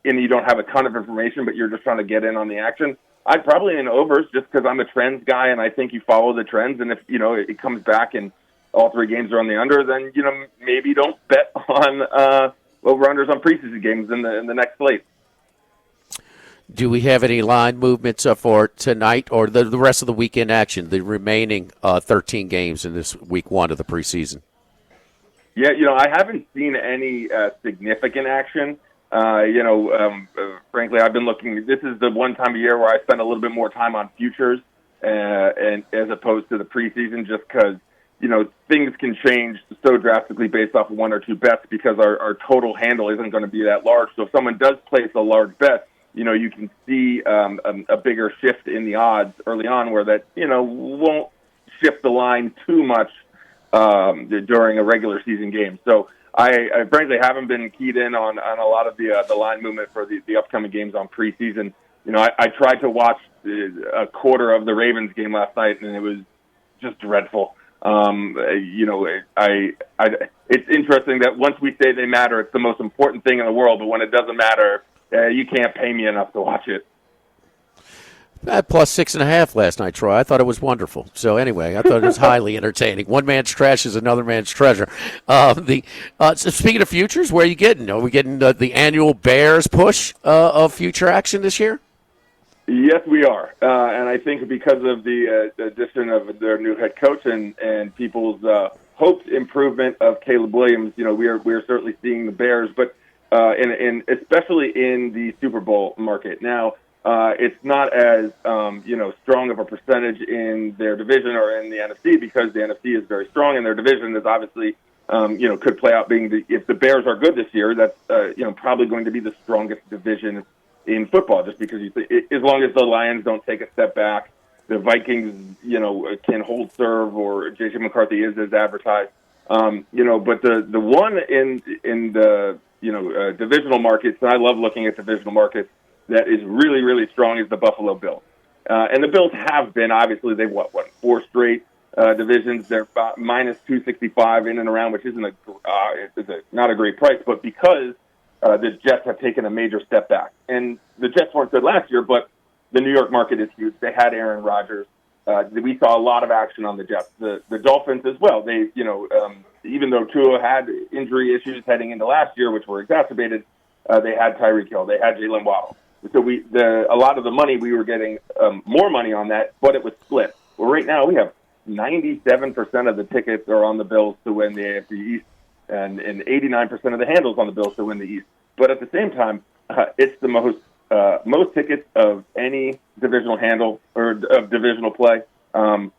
and you don't have a ton of information, but you're just trying to get in on the action, I'd probably in overs just because I'm a trends guy and I think you follow the trends. And if, it comes back and all three games are on the under, then, maybe don't bet on over-unders on preseason games in the next slate. Do we have any line movements for tonight or the rest of the weekend action, the remaining 13 games in this week one of the preseason? Yeah, I haven't seen any significant action. Frankly, I've been looking. This is the one time of year where I spend a little bit more time on futures and as opposed to the preseason, just because, things can change so drastically based off of one or two bets because our total handle isn't going to be that large. So if someone does place a large bet, you can see a bigger shift in the odds early on where that, won't shift the line too much during a regular season game. So I frankly haven't been keyed in on a lot of the line movement for the upcoming games on preseason. I tried to watch a quarter of the Ravens game last night, and it was just dreadful. it's interesting that once we say they matter, it's the most important thing in the world. But when it doesn't matter, you can't pay me enough to watch it. Plus 6.5 last night, Troy. I thought it was wonderful. So anyway, I thought it was highly entertaining. One man's trash is another man's treasure. So speaking of futures, where are you getting? Are we getting the annual Bears push of future action this year? Yes, we are, and I think because of the addition of their new head coach and people's hoped improvement of Caleb Williams, we're certainly seeing the Bears, but and especially in the Super Bowl market now. It's not as strong of a percentage in their division or in the NFC because the NFC is very strong and their division is obviously could play out being if the Bears are good this year, that's probably going to be the strongest division in football, just because as long as the Lions don't take a step back, the Vikings can hold serve, or J.J. McCarthy is as advertised. But the one in the divisional markets, and I love looking at divisional markets, that is really, really strong is the Buffalo Bills. And the Bills have been, obviously, they've won 4 straight divisions. They're minus 265 in and around, which isn't not a great price, but because the Jets have taken a major step back. And the Jets weren't good last year, but the New York market is huge. They had Aaron Rodgers. We saw a lot of action on the Jets. The Dolphins as well. They, even though Tua had injury issues heading into last year, which were exacerbated, they had Tyreek Hill. They had Jalen Waddle. So a lot of the money we were getting more money on that, but it was split. Well, right now we have 97% of the tickets are on the Bills to win the AFC East, and 89% of the handles on the Bills to win the East. But at the same time, it's the most tickets of any divisional handle or of divisional play.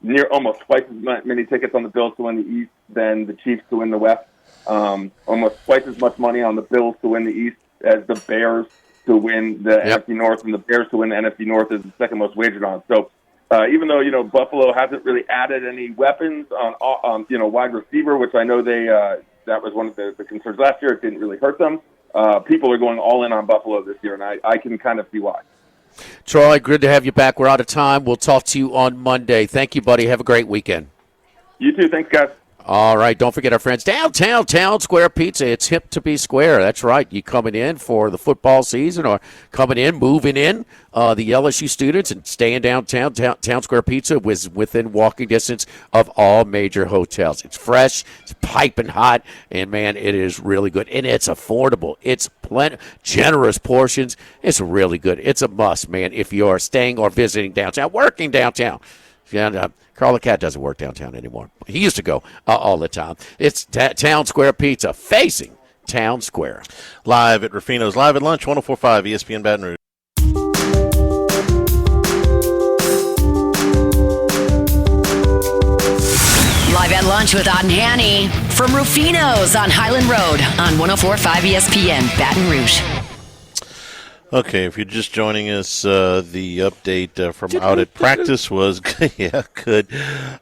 Near almost twice as many tickets on the Bills to win the East than the Chiefs to win the West. Almost twice as much money on the Bills to win the East as the Bears to win the NFC North, and the Bears to win the NFC North is the second most wagered on. So even though Buffalo hasn't really added any weapons on wide receiver, which I know that was one of the concerns last year, it didn't really hurt them. People are going all in on Buffalo this year, and I can kind of see why. Troy, good to have you back. We're out of time. We'll talk to you on Monday. Thank you, buddy. Have a great weekend. You too. Thanks, guys. All right, don't forget our friends downtown, Town Square Pizza. It's hip to be square. That's right. You coming in for the football season or moving in, the LSU students and staying downtown. Town Square Pizza was within walking distance of all major hotels. It's fresh, it's piping hot, and, man, it is really good. And it's affordable. It's generous portions. It's really good. It's a must, man, if you're staying or visiting downtown, working downtown. And Carl the Cat doesn't work downtown anymore. He used to go all the time. It's Town Square Pizza facing Town Square. Live at Rufino's, live at lunch, 104.5 ESPN Baton Rouge. Live at lunch with Odd and Hanny from Rufino's on Highland Road on 104.5 ESPN Baton Rouge. Okay, if you're just joining us, the update from out at practice was, good.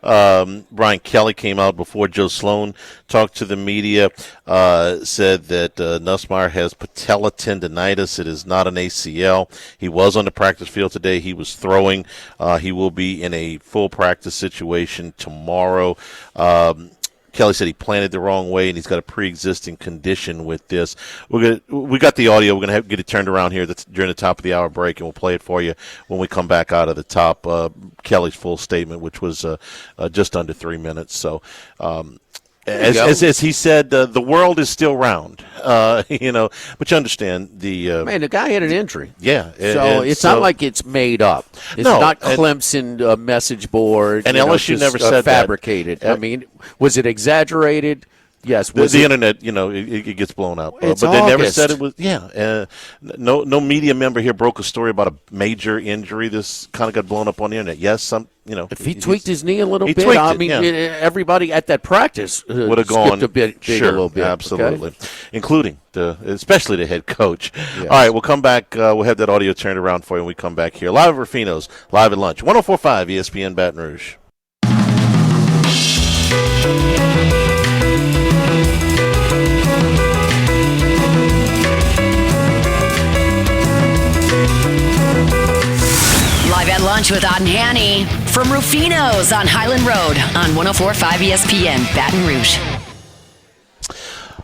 Brian Kelly came out before Joe Sloan talked to the media, said that Nussmeier has patella tendonitis. It is not an ACL. He was on the practice field today. He was throwing. He will be in a full practice situation tomorrow. Kelly said he planted the wrong way, and he's got a pre-existing condition with this. We got the audio. We're going to get it turned around here during the top of the hour break, and we'll play it for you when we come back out of the top. Kelly's full statement, which was just under 3 minutes. So, as he said, the world is still round, but you understand the guy had an injury. Yeah. So it's not like it's made up. It's not Clemson message board. And LSU never said fabricated. That. I mean, was it exaggerated? Yes. The internet, it gets blown up. But they never said it was. Yeah. No media member here broke a story about a major injury. This kind of got blown up on the internet. Yes, if he tweaked his knee a little bit, everybody at that practice would have gone a little bit. Absolutely, okay? Including especially the head coach. Yes. All right, we'll come back. We'll have that audio turned around for you when we come back here. Live at Rufino's, live at lunch, 104.5 ESPN Baton Rouge. Live at lunch with Odd and Hanny from Rufino's on Highland Road on 104.5 ESPN Baton Rouge.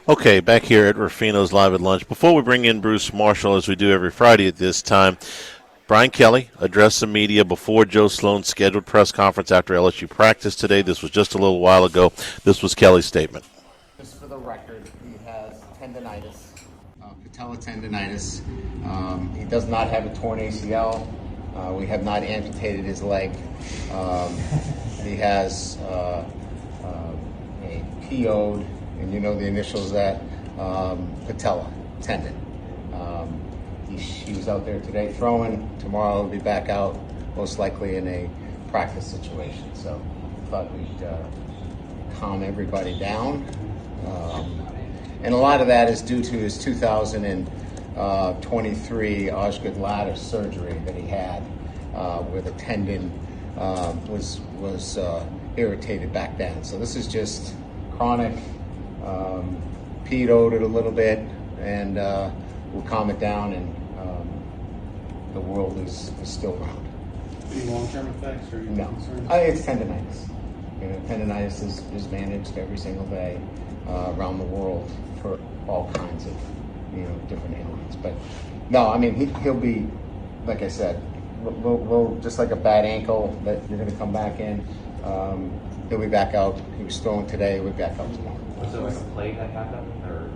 Okay, back here at Rufino's Live at Lunch. Before we bring in Bruce Marshall, as we do every Friday at this time, Brian Kelly addressed the media before Joe Sloan's scheduled press conference after LSU practice today. This was just a little while ago. This was Kelly's statement. Just for the record, he has tendonitis, patella tendonitis. He does not have a torn ACL. We have not amputated his leg. He has a PO'd, and you know the initials of that, patella tendon. He was out there today throwing. Tomorrow he'll be back out, most likely in a practice situation. So I thought we'd calm everybody down. And a lot of that is due to his 2023 Osgood ladder surgery that he had, where the tendon was irritated back then. So this is just chronic. PO'd it a little bit, and we'll calm it down, and the world is still round. Any long-term effects? Or no, it's tendonitis. Tendonitis is managed every single day around the world for all kinds of different ailments. But no, I mean he'll be, like I said, we'll just like a bad ankle that you're going to come back in. He'll be back out. He was throwing today. We'll be back out tomorrow. Was it like a play that happened, or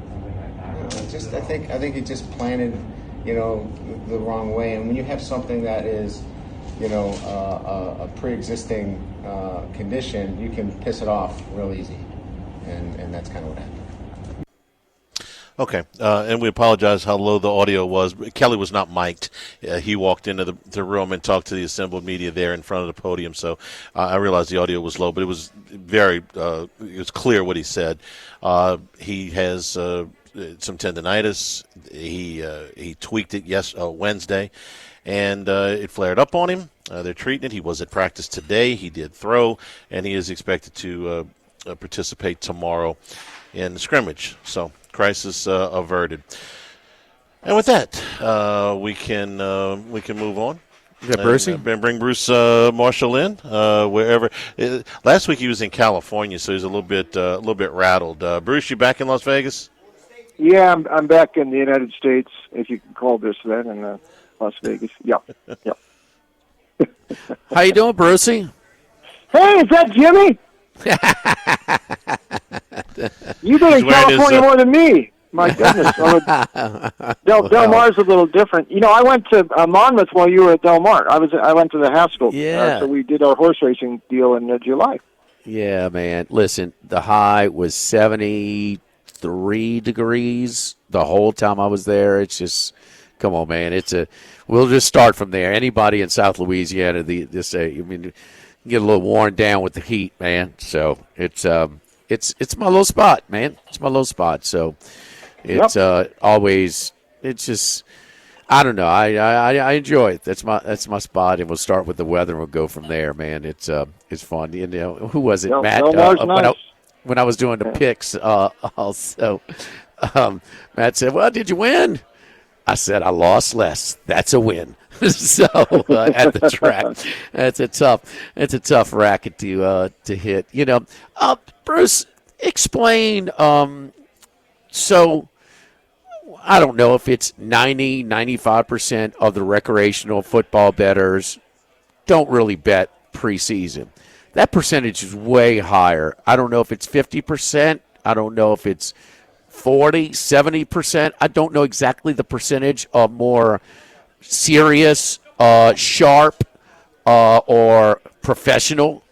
something like that? I think he just planted, the wrong way. And when you have something that is, a pre-existing condition, you can piss it off real easy, and that's kind of what happened. Okay, and we apologize how low the audio was. Kelly was not mic'd. He walked into the room and talked to the assembled media there in front of the podium, so I realized the audio was low, but it was it was clear what he said. He has some tendonitis. He tweaked it Wednesday, and it flared up on him. They're treating it. He was at practice today. He did throw, and he is expected to participate tomorrow in the scrimmage. So crisis averted. And with that, we can move on. Yeah, Brucey? And bring Bruce Marshall in wherever. Last week he was in California, so he's a little bit rattled. Bruce, you back in Las Vegas? Yeah, I'm back in the United States, if you can call this that, in Las Vegas. Yep. How you doing, Brucey? Hey, is that Jimmy? You've been in California more than me. My goodness. Del Mar's a little different. I went to Monmouth while you were at Del Mar. I went to the Haskell. Yeah. So we did our horse racing deal in July. Yeah, man. Listen, the high was 73 degrees the whole time I was there. It's just, come on, man. We'll just start from there. Anybody in South Louisiana, you get a little worn down with the heat, man. So it's my low spot, man. It's my low spot. So it's always, it's just, I don't know. I enjoy it. That's my spot, and we'll start with the weather and we'll go from there, man. It's fun. Who was it, Matt? When I was doing the picks, also, Matt said, "Well, did you win?" I said, "I lost less. That's a win." So at the track, it's a tough racket to hit. Bruce, explain. So I don't know if it's 95% of the recreational football bettors don't really bet preseason. That percentage is way higher. I don't know if it's 50%. I don't know if it's 40, 70%. I don't know exactly the percentage of more serious, sharp, or professional,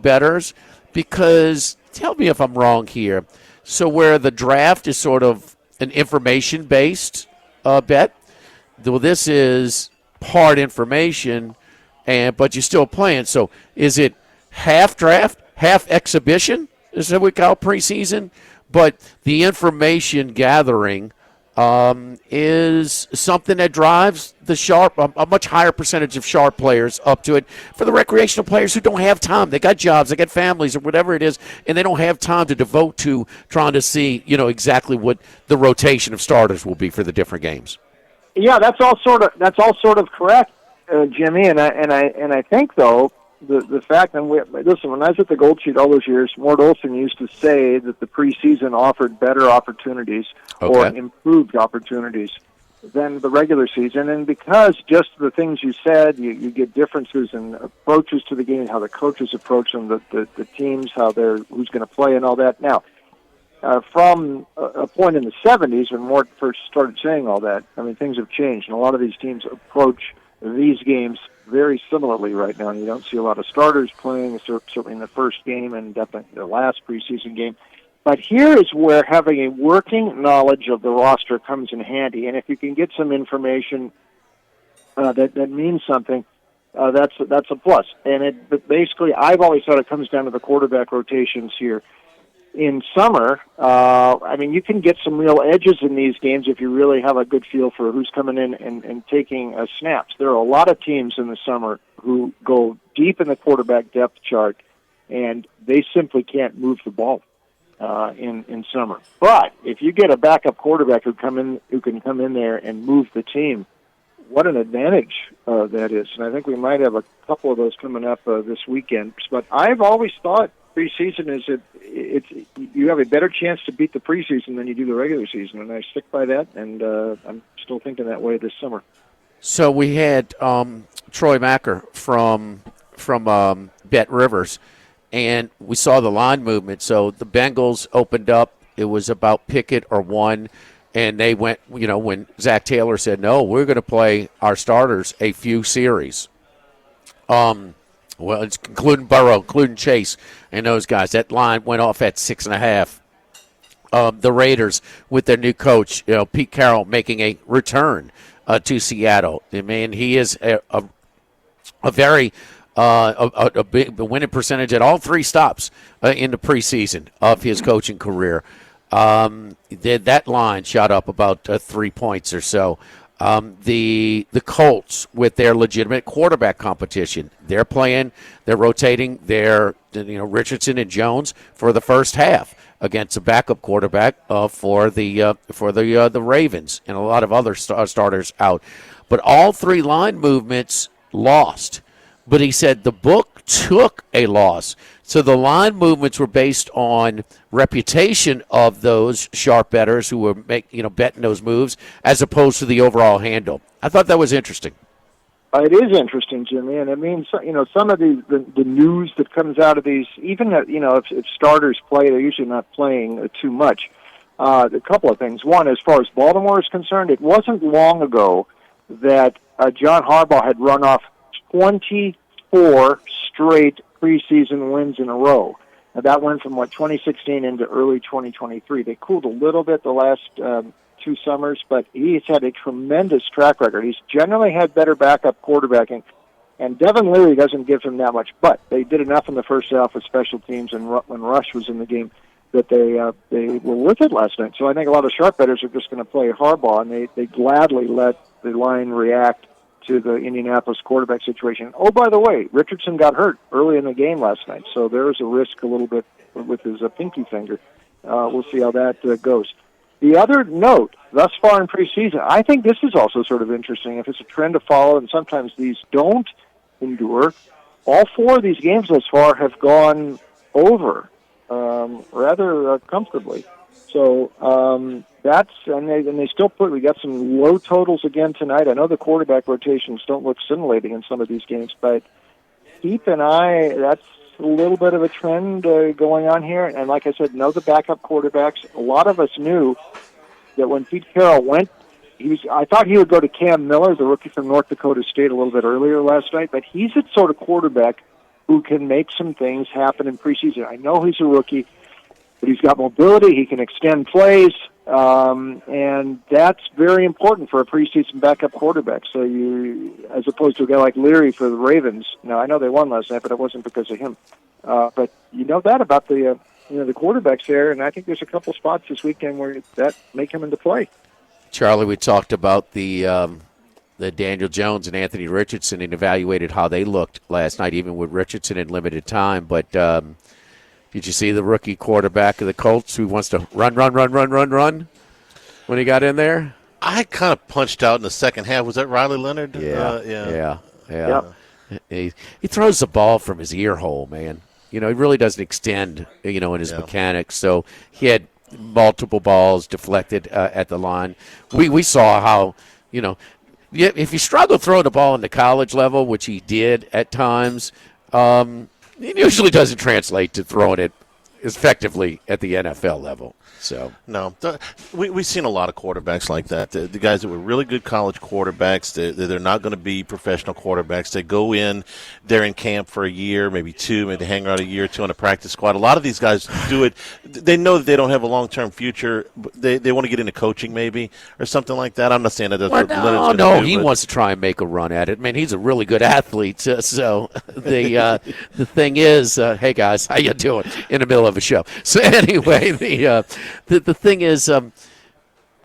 bettors. Because, tell me if I'm wrong here. So where the draft is sort of an information-based bet, well, this is hard information, but you're still playing. So is it half draft, half exhibition? Is that what we call preseason? But the information gathering is something that drives the sharp, a much higher percentage of sharp players up to it. For the recreational players who don't have time, they got jobs, they got families, or whatever it is, and they don't have time to devote to trying to see, exactly what the rotation of starters will be for the different games. Yeah, that's all sort of correct, Jimmy. And I think though, the fact, and listen, when I was at the Gold Sheet all those years, Mort Olson used to say that the preseason offered better opportunities or improved opportunities than the regular season. And because just the things you said, you get differences in approaches to the game, how the coaches approach them, the teams, who's going to play and all that. Now, from a point in the 70s when Mort first started saying all that, I mean, things have changed, and a lot of these teams approach these games very similarly right now. You don't see a lot of starters playing, certainly in the first game and definitely the last preseason game. But here is where having a working knowledge of the roster comes in handy. And if you can get some information that means something, that's a plus. And but basically, I've always thought it comes down to the quarterback rotations here. In summer, I mean, you can get some real edges in these games if you really have a good feel for who's coming in and taking snaps. There are a lot of teams in the summer who go deep in the quarterback depth chart, and they simply can't move the ball in summer. But if you get a backup quarterback who can come in there and move the team, what an advantage that is. And I think we might have a couple of those coming up this weekend. But I've always thought preseason is you have a better chance to beat the preseason than you do the regular season, and I stick by that, and I'm still thinking that way this summer. So we had Troy Macker from Bet Rivers, and we saw the line movement. So the Bengals opened up. It was about Pickett or one, and they went, when Zach Taylor said, no, we're going to play our starters a few series. Well, it's including Burrow, including Chase, and those guys. That line went off at 6.5. The Raiders, with their new coach, Pete Carroll, making a return to Seattle. I mean, he is a very big winning percentage at all three stops in the preseason of his coaching career. That line shot up about 3 points or so. The Colts, with their legitimate quarterback competition, they're rotating their Richardson and Jones for the first half against a backup quarterback for the Ravens, and a lot of other starters out. But all three line movements lost. But he said the book took a loss. So the line movements were based on reputation of those sharp bettors who were betting those moves, as opposed to the overall handle. I thought that was interesting. It is interesting, Jimmy, and it means some of the news that comes out of these, even if starters play, they're usually not playing too much. A couple of things. One, as far as Baltimore is concerned, it wasn't long ago that John Harbaugh had run off 24 straight preseason wins in a row. Now, that went from 2016 into early 2023. They cooled a little bit the last 2 summers, but he's had a tremendous track record. He's generally had better backup quarterbacking, and Devin Leary doesn't give him that much. But they did enough in the first half with special teams, and when Rush was in the game, that they were worth it last night. So I think a lot of sharp bettors are just going to play Harbaugh, and they gladly let the line react to the Indianapolis quarterback situation. Oh, by the way, Richardson got hurt early in the game last night, so there's a risk a little bit with his pinky finger. We'll see how that goes. The other note, thus far in preseason, I think this is also sort of interesting. If it's a trend to follow, and sometimes these don't endure, all 4 of these games thus far have gone over rather comfortably. So and they still we got some low totals again tonight. I know the quarterback rotations don't look scintillating in some of these games, but keep an eye. That's a little bit of a trend going on here. And like I said, know the backup quarterbacks. A lot of us knew that when Pete Carroll went, I thought he would go to Cam Miller, the rookie from North Dakota State, a little bit earlier last night, but he's the sort of quarterback who can make some things happen in preseason. I know he's a rookie, but he's got mobility. He can extend plays, and that's very important for a preseason backup quarterback. So as opposed to a guy like Leary for the Ravens. Now, I know they won last night, but it wasn't because of him. But you know that about the quarterbacks there, and I think there's a couple spots this weekend where that may come into play. Charlie, we talked about the Daniel Jones and Anthony Richardson and evaluated how they looked last night, even with Richardson in limited time. But did you see the rookie quarterback of the Colts who wants to run when he got in there? I kind of punched out in the second half. Was that Riley Leonard? Yeah. Yep. He throws the ball from his ear hole, man. He really doesn't extend, in his mechanics. So he had multiple balls deflected at the line. We saw how, if you struggle throwing the ball in the college level, which he did at times, it usually doesn't translate to throwing it effectively at the NFL level. So no, we've seen a lot of quarterbacks like that. The guys that were really good college quarterbacks, they're not going to be professional quarterbacks. They go in, they're in camp for a year, maybe two, maybe they hang around a year or two on a practice squad. A lot of these guys do it. They know that they don't have a long-term future. They want to get into coaching maybe or something like that. I'm not saying that. He wants to try and make a run at it. Man, he's a really good athlete. So the thing is, hey guys, how you doing in the middle of a show? So anyway, the thing is, one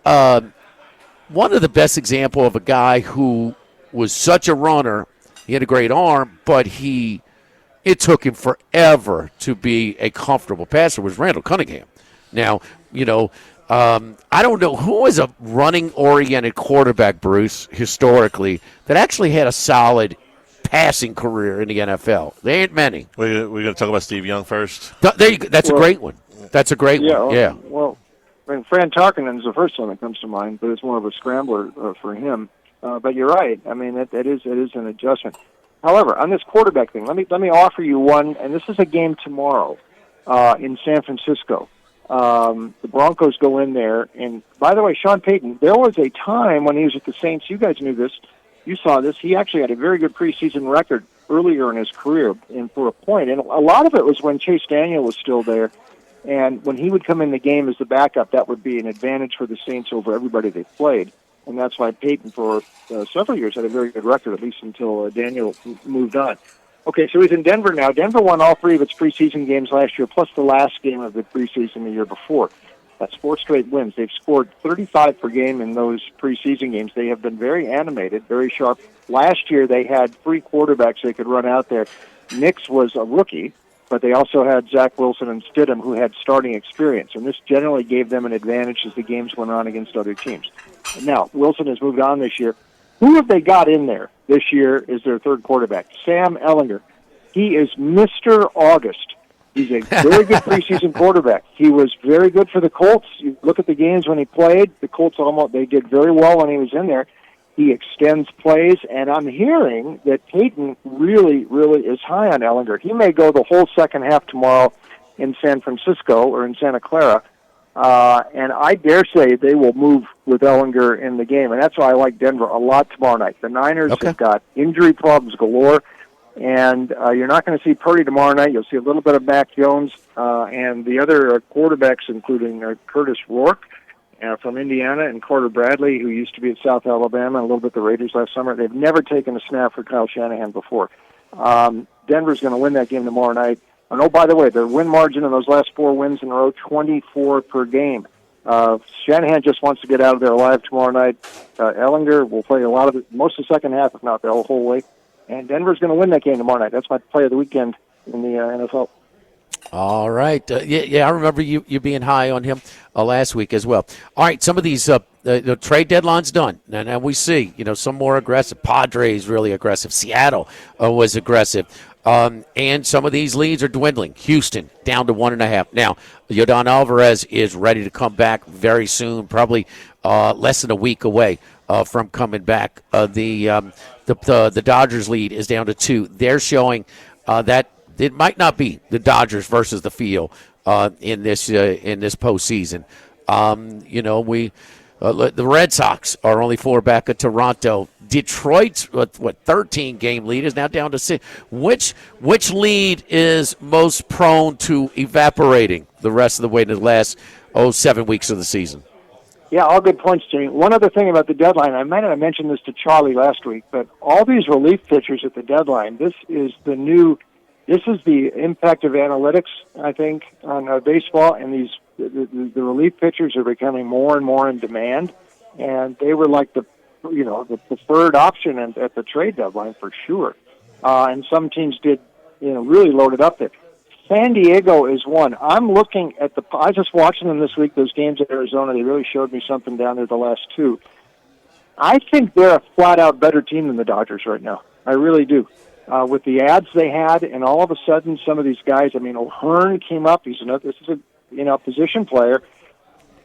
of the best example of a guy who was such a runner, he had a great arm, but it took him forever to be a comfortable passer, was Randall Cunningham. Now, I don't know who is a running-oriented quarterback, Bruce, historically, that actually had a solid passing career in the NFL. There ain't many. We're going to talk about Steve Young first? That's a great one. That's a great one. Yeah. Well, Fran Tarkenton's the first one that comes to mind, but it's more of a scrambler for him. But you're right. I mean, it is an adjustment. However, on this quarterback thing, let me offer you one, and this is a game tomorrow in San Francisco. The Broncos go in there, and by the way, Sean Payton, there was a time when he was at the Saints. You guys knew this. You saw this. He actually had a very good preseason record earlier in his career, and for a point. And a lot of it was when Chase Daniel was still there. And when he would come in the game as the backup, that would be an advantage for the Saints over everybody they played. And that's why Peyton, for several years, had a very good record, at least until Daniel moved on. Okay, so he's in Denver now. Denver won all three of its preseason games last year, plus the last game of the preseason the year before. That's 4 straight wins. They've scored 35 per game in those preseason games. They have been very animated, very sharp. Last year, they had 3 quarterbacks they could run out there. Nix was a rookie, but they also had Zach Wilson and Stidham, who had starting experience, and this generally gave them an advantage as the games went on against other teams. Now, Wilson has moved on this year. Who have they got in there this year as their third quarterback? Sam Ehlinger. He is Mr. August. He's a very good preseason quarterback. He was very good for the Colts. You look at the games when he played, the Colts they did very well when he was in there. He extends plays, and I'm hearing that Peyton really, really is high on Ehlinger. He may go the whole second half tomorrow in San Francisco or in Santa Clara, and I dare say they will move with Ehlinger in the game, and that's why I like Denver a lot tomorrow night. The Niners have got injury problems galore, and you're not going to see Purdy tomorrow night. You'll see a little bit of Mac Jones and the other quarterbacks, including Curtis Rourke from Indiana and Carter Bradley, who used to be at South Alabama and a little bit the Raiders last summer. They've never taken a snap for Kyle Shanahan before. Denver's going to win that game tomorrow night. And oh, by the way, their win margin in those last 4 wins in a row, 24 per game. Shanahan just wants to get out of there alive tomorrow night. Ehlinger will play most of the second half, if not the whole way. And Denver's going to win that game tomorrow night. That's my play of the weekend in the NFL. All right. I remember you being high on him last week as well. All right, some of these the trade deadline's done. And we see, some more aggressive. Padres really aggressive. Seattle was aggressive. And some of these leads are dwindling. Houston down to 1.5. Now, Yordan Alvarez is ready to come back very soon, probably less than a week away from coming back. The Dodgers lead is down to 2. They're showing that it might not be the Dodgers versus the field in this postseason. The Red Sox are only 4 back at Toronto. Detroit's 13-game lead is now down to 6. Which lead is most prone to evaporating the rest of the way to the last 7 weeks of the season? Yeah, all good points, Jimmy. One other thing about the deadline, I might have mentioned this to Charlie last week, but all these relief pitchers at the deadline, this is the impact of analytics, I think, on baseball, and the relief pitchers are becoming more and more in demand, and they were like the preferred option at the trade deadline for sure. And some teams did, really load it up there. San Diego is one. I'm looking at I was just watching them this week, those games at Arizona. They really showed me something down there the last 2. I think they're a flat-out better team than the Dodgers right now. I really do. with the ads they had, and all of a sudden some of these guys, I mean, O'Hearn came up. This is a position player.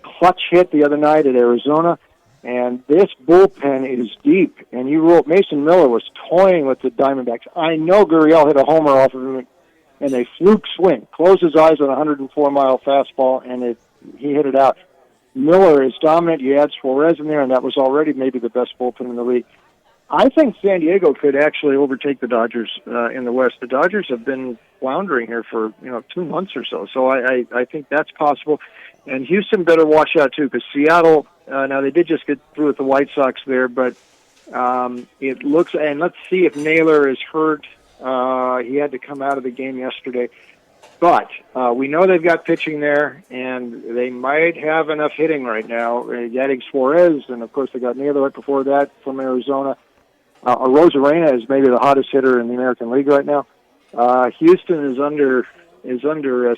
Clutch hit the other night at Arizona, and this bullpen is deep. And Mason Miller was toying with the Diamondbacks. I know Gurriel hit a homer off of him, and a fluke swing. Closed his eyes on a 104-mile fastball, and he hit it out. Miller is dominant. You add Suarez in there, and that was already maybe the best bullpen in the league. I think San Diego could actually overtake the Dodgers in the West. The Dodgers have been floundering here for 2 months or so. So I think that's possible. And Houston better watch out too, because Seattle. Now they did just get through with the White Sox there, but it looks. And let's see if Naylor is hurt. He had to come out of the game yesterday. But we know they've got pitching there, and they might have enough hitting right now. Adding Suarez, and of course they got Naylor right before that from Arizona. Rosarena is maybe the hottest hitter in the American League right now. Houston is under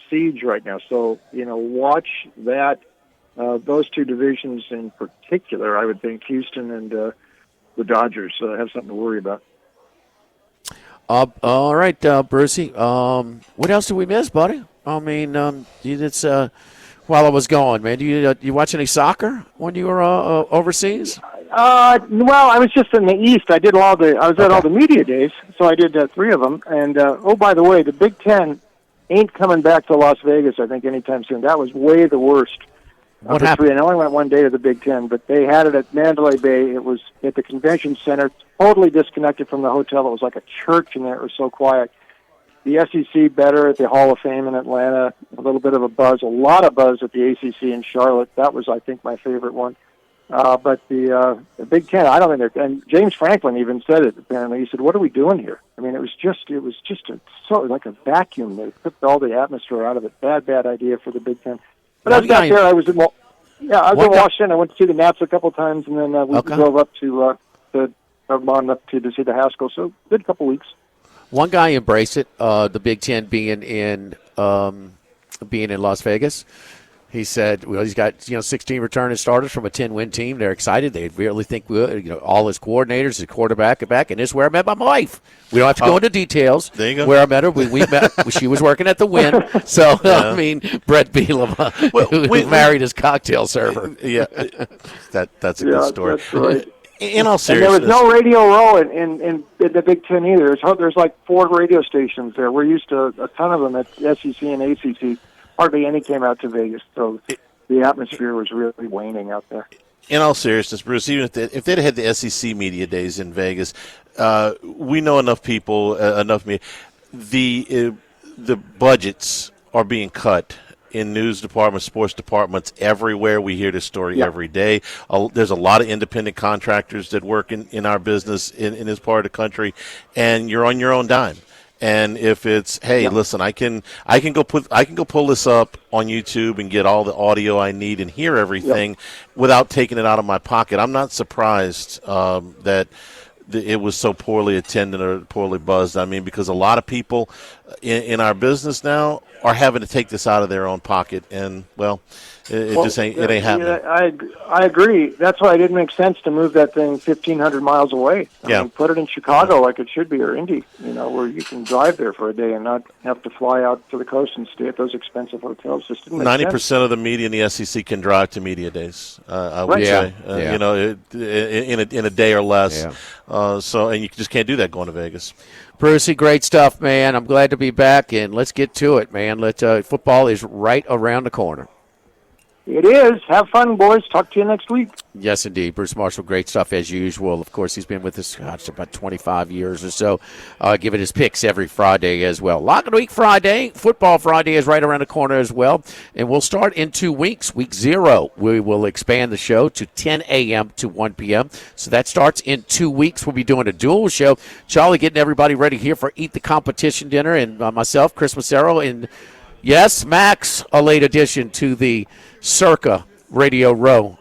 siege right now, so watch that. Those two divisions in particular, I would think Houston and the Dodgers have something to worry about. All right, Brucey. What else did we miss, buddy? I mean, it's while I was gone, man. You watch any soccer when you were overseas? Well, I was just in the East. I was at all the media days, so I did 3 of them. And by the way, the Big Ten ain't coming back to Las Vegas, I think, anytime soon. That was way the worst. What happened? I only went one day to the Big Ten, but they had it at Mandalay Bay. It was at the convention center, totally disconnected from the hotel. It was like a church in there. It was so quiet. The SEC better at the Hall of Fame in Atlanta. A little bit of a buzz, a lot of buzz at the ACC in Charlotte. That was, I think, my favorite one. But the Big Ten, I don't think they're. And James Franklin even said it. Apparently, he said, "What are we doing here?" I mean, it was just like a vacuum. They took all the atmosphere out of it. Bad idea for the Big Ten. But I was back there. I was in Washington. I went to see the Nats a couple times, and then we drove up to Vermont up to see the Haskell. So good couple weeks. One guy embraced it. The Big Ten being in Las Vegas. He said, "Well, he's got 16 returning starters from a 10-win team. They're excited. They really think all his coordinators, his quarterback, and back. And this is where I met my wife. We don't have to go into details. There you go. Where I met her, we met. She was working at the Wynn. So yeah. I mean, Brett Bielema, who married his cocktail server. Yeah, that's a good story. That's right. In all seriousness, and there was no Radio Row in the Big Ten either. There's like 4 radio stations there. We're used to a ton of them at SEC and ACC. Hardly any came out to Vegas, so the atmosphere was really waning out there. In all seriousness, Bruce, even if they'd had the SEC media days in Vegas, we know enough people, enough media. The budgets are being cut in news departments, sports departments, everywhere. We hear this story every day. There's a lot of independent contractors that work in our business in this part of the country, and you're on your own dime. And if it's, hey, listen, I can go pull this up on YouTube and get all the audio I need and hear everything without taking it out of my pocket. I'm not surprised that it was so poorly attended or poorly buzzed. I mean, because a lot of people in our business now are having to take this out of their own pocket, and it ain't happening. I agree. That's why it didn't make sense to move that thing 1,500 miles away. I mean, put it in Chicago like it should be, or Indy, where you can drive there for a day and not have to fly out to the coast and stay at those expensive hotels. Just didn't make 90% of the media in the SEC can drive to media days. I would say, in a day or less. Yeah. And you just can't do that going to Vegas. Brucey, great stuff, man. I'm glad to be back, and let's get to it, man. Football is right around the corner. It is. Have fun, boys. Talk to you next week. Yes, indeed. Bruce Marshall, great stuff as usual. Of course, he's been with us about 25 years or so, giving his picks every Friday as well. Lock of the Week Friday. Football Friday is right around the corner as well. And we'll start in 2 weeks. Week 0, we will expand the show to 10 a.m. to 1 p.m. So that starts in 2 weeks. We'll be doing a dual show. Charlie getting everybody ready here for Eat the Competition dinner. And myself, Chris Massaro, and yes, Max, a late addition to the Circa Radio Row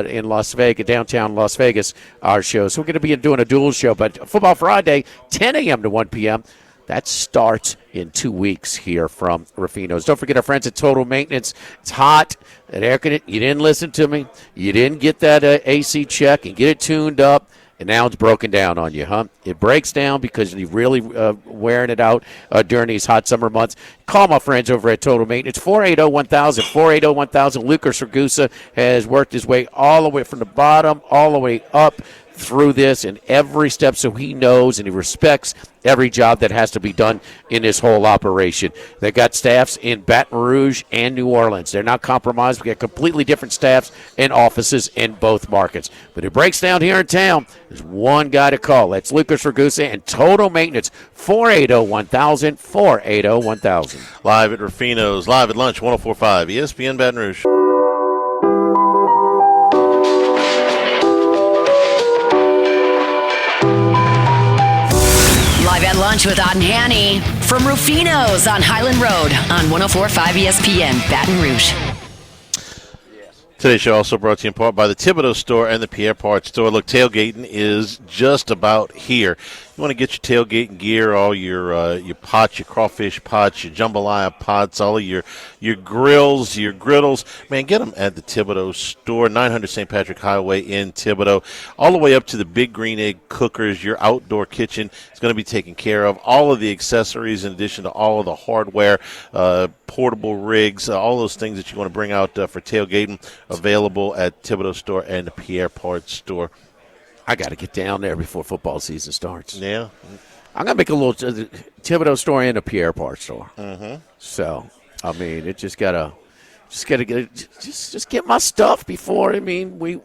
in Las Vegas, downtown Las Vegas, our show. So we're going to be doing a dual show. But Football Friday, 10 a.m. to 1 p.m., that starts in 2 weeks here from Ruffino's. Don't forget our friends at Total Maintenance. It's hot. You didn't listen to me. You didn't get that AC check and get it tuned up. and now it's broken down on you, huh? It breaks down because you're really wearing it out during these hot summer months. Call my friends over at Total Maintenance, 480-1000, 480-1000. Lucas Ragusa has worked his way all the way from the bottom all the way up through this in every step, so he knows and he respects every job that has to be done in this whole operation. They got staffs in Baton Rouge and New Orleans. They're not compromised. We got completely different staffs and offices in both markets. But it breaks down here in town. There's one guy to call. That's Lucas Ragusa and Total Maintenance, 480-1000, 480-1000. Live at Rufino's, live at lunch, 104.5 ESPN Baton Rouge. Live at lunch with Otten Hanny from Rufino's on Highland Road on 104.5 ESPN, Baton Rouge. Today's show also brought to you in part by the Thibodeau Store and the Pierre Part Store. Look, tailgating is just about here. You want to get your tailgating gear, all your pots, your crawfish pots, your jambalaya pots, all of your grills, your griddles. Man, get them at the Thibodeau Store, 900 St. Patrick Highway in Thibodeau. All the way up to the big green egg cookers, your outdoor kitchen is going to be taken care of. All of the accessories in addition to all of the hardware, portable rigs, all those things that you want to bring out for tailgating, available at Thibodeau Store and the Pierre Part Store. I got to get down there before football season starts. Yeah. I'm going to make a little Thibodeau store and a Pierre Part store. Mm-hmm. So, I mean, it just gotta get my stuff before. I mean,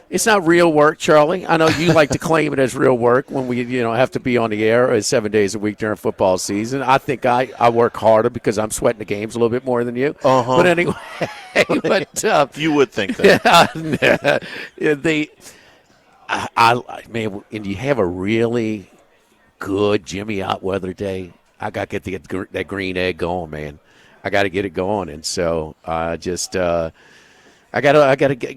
it's not real work, Charlie. I know you like to claim it as real work when we, have to be on the air 7 days a week during football season. I think I work harder because I'm sweating the games a little bit more than you. Uh-huh. But anyway, you would think that. Man, and you have a really good Jimmy Otweather day. I got to get that green egg going, man. I got to get it going, and so I got to get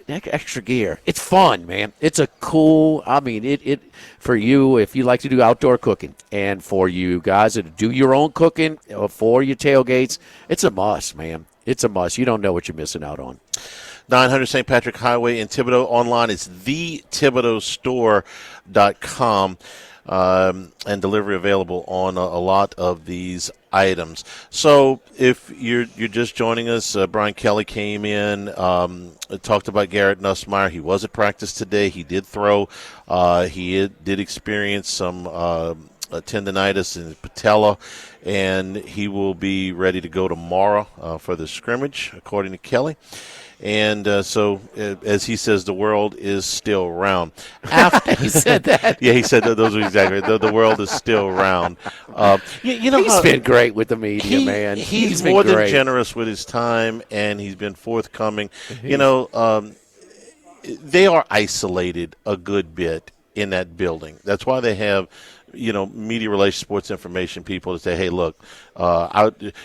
extra gear. It's fun, man. It's a cool. I mean, it for you if you like to do outdoor cooking, and for you guys that do your own cooking for your tailgates. It's a must, man. It's a must. You don't know what you're missing out on. 900 St. Patrick Highway in Thibodeau. Online, it's thethibodeaustore.com, and delivery available on a lot of these items. So if you're just joining us, Brian Kelly came in, talked about Garrett Nussmeier. He was at practice today. He did throw. He did experience some tendonitis in his patella, and he will be ready to go tomorrow for the scrimmage, according to Kelly. And so, as he says, the world is still round. He said that. Yeah, he said that. Those are exactly right. The world is still round. He's been great with the media, man. He's been more great. than generous with his time, and he's been forthcoming. They are isolated a good bit in that building. That's why they have media relations, sports information people to say, hey, look,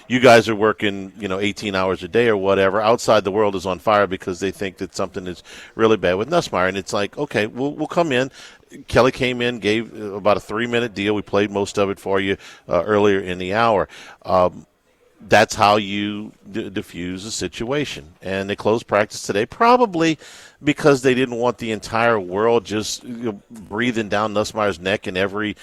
you guys are working, 18 hours a day or whatever. Outside, the world is on fire because they think that something is really bad with Nussmeier. And it's like, okay, we'll come in. Kelly came in, gave about a 3-minute deal. We played most of it for you earlier in the hour. That's how you diffuse a situation. And they closed practice today, probably because they didn't want the entire world just breathing down Nussmeier's neck, and every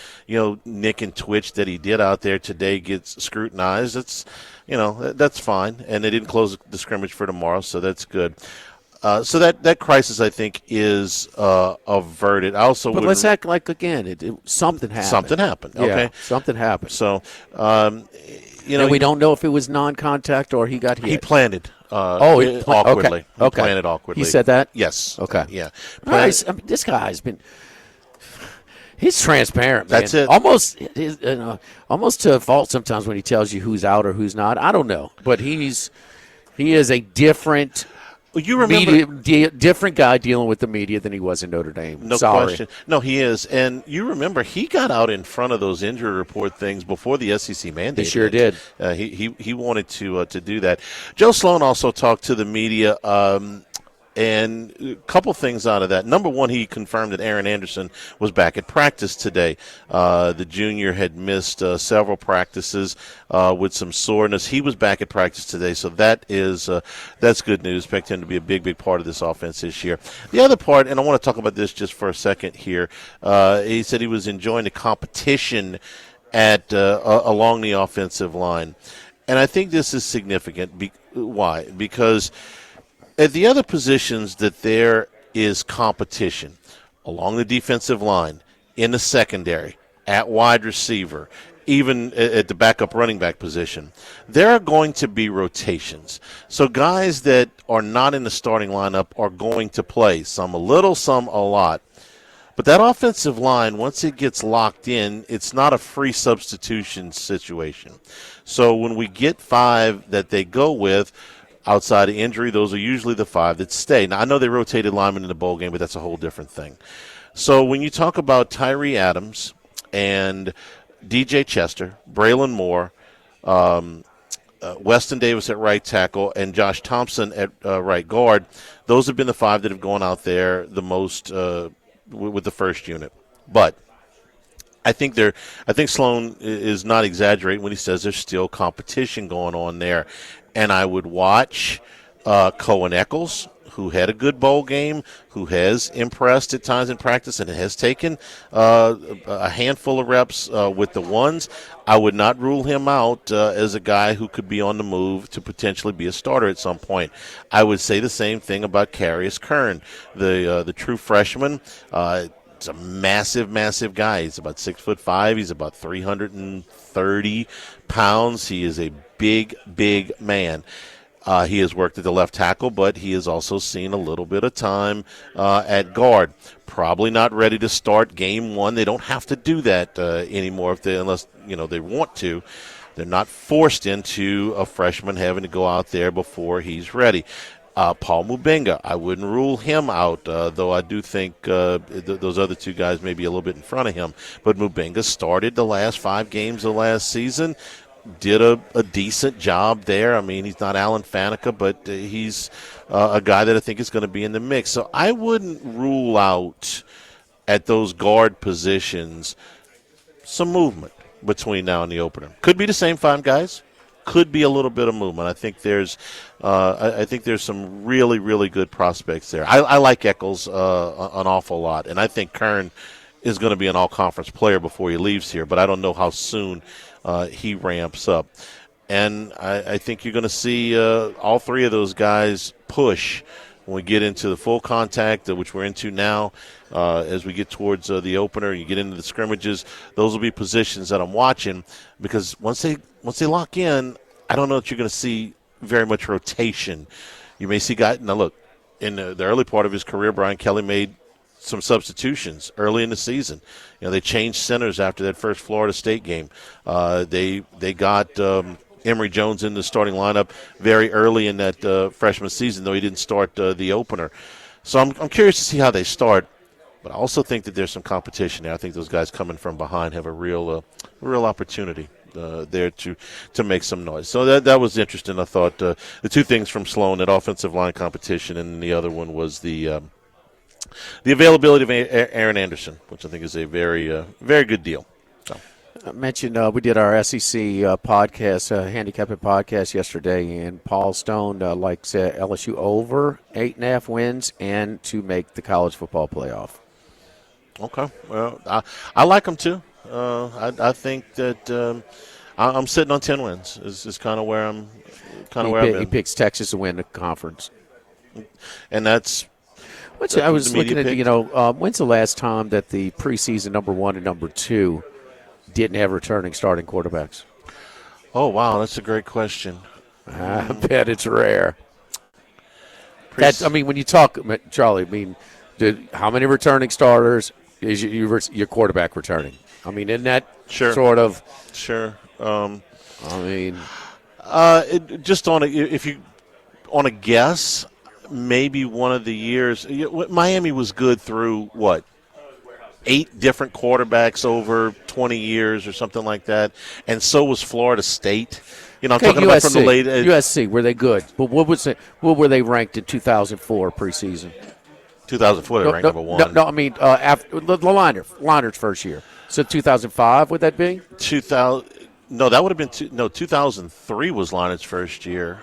nick and twitch that he did out there today gets scrutinized. It's that's fine. And they didn't close the scrimmage for tomorrow, so that's good. So that crisis, I think, is averted. But let's act like, again, something happened. Something happened. Okay, yeah, something happened. So. And we don't know if it was non-contact or he got hit. He planted awkwardly. Okay. He planted awkwardly. He said that? Yes. Okay. Yeah. This guy's been – he's transparent, man. That's it. Almost to a fault sometimes when he tells you who's out or who's not. I don't know. But he is a different – you remember different guy dealing with the media than he was in Notre Dame. No question. No, he is. And you remember he got out in front of those injury report things before the SEC mandate. He sure did. He wanted to do that. Joe Sloan also talked to the media And a couple things out of that. Number one, he confirmed that Aaron Anderson was back at practice today. The junior had missed several practices with some soreness. He was back at practice today, so that's good news. Expect him to be a big, big part of this offense this year. The other part, and I want to talk about this just for a second here, he said he was enjoying the competition along the offensive line. And I think this is significant. Why? Because at the other positions that there is competition along the defensive line, in the secondary, at wide receiver, even at the backup running back position, there are going to be rotations. So guys that are not in the starting lineup are going to play, some a little, some a lot. But that offensive line, once it gets locked in, it's not a free substitution situation. So when we get 5 that they go with, outside of injury, those are usually the 5 that stay. Now, I know they rotated linemen in the bowl game, but that's a whole different thing. So when you talk about Tyree Adams and DJ Chester, Braylon Moore, Weston Davis at right tackle, and Josh Thompson at right guard, those have been the 5 that have gone out there the most with the first unit. But I think Sloan is not exaggerating when he says there's still competition going on there. And I would watch Cohen Eccles, who had a good bowl game, who has impressed at times in practice and has taken a handful of reps with the ones. I would not rule him out as a guy who could be on the move to potentially be a starter at some point. I would say the same thing about Carius Kern, the true freshman. He's a massive, massive guy. He's about 6'5". He's about 330 pounds. He is a big, big man. He has worked at the left tackle, but he has also seen a little bit of time at guard. Probably not ready to start game 1. They don't have to do that anymore unless they want to. They're not forced into a freshman having to go out there before he's ready. Paul Mubenga, I wouldn't rule him out, though I do think those other 2 guys may be a little bit in front of him. But Mubenga started the last 5 games of last season, did a decent job there. I mean, he's not Alan Faneca, but he's a guy that I think is going to be in the mix. So I wouldn't rule out at those guard positions some movement between now and the opener. Could be the same 5 guys. Could be a little bit of movement. I think there's some really, really good prospects there. I like Eccles an awful lot, and I think Kern is going to be an all-conference player before he leaves here, but I don't know how soon he ramps up. And I think you're going to see all 3 of those guys push when we get into the full contact, which we're into now. As we get towards the opener, you get into the scrimmages, those will be positions that I'm watching, because once they lock in, I don't know that you're going to see very much rotation. You may see guys. Now, look, in the early part of his career, Brian Kelly made some substitutions early in the season. They changed centers after that first Florida State game. They got Emory Jones in the starting lineup very early in that freshman season, though he didn't start the opener. So I'm curious to see how they start. But I also think that there's some competition there. I think those guys coming from behind have a real opportunity there to make some noise. So that was interesting. I thought the 2 things from Sloan, that offensive line competition, and the other one was the availability of Aaron Anderson, which I think is a very, very good deal. So. I mentioned we did our SEC podcast, handicapping podcast yesterday, and Paul Stone likes LSU over 8.5 wins and to make the college football playoff. Okay, well, I like them too. I think that I'm sitting on 10 wins. Is kind of where I'm. He picks Texas to win the conference, and that's. I was looking at when's the last time that the preseason number 1 and number 2 didn't have returning starting quarterbacks? Oh wow, that's a great question. I bet it's rare. When you talk, Charlie, how many returning starters is your quarterback returning? I mean, isn't that sort of sure? Just if you on a guess, maybe one of the years Miami was good through 8 different quarterbacks over 20 years or something like that, and so was Florida State. I'm talking about from the late. USC, were they good? But what were they ranked in 2004 preseason? 2004, they ranked number one. No, I mean after the Liner's first year. So 2005, would that be? 2000. No, that would have been 2003 was Liner's first year.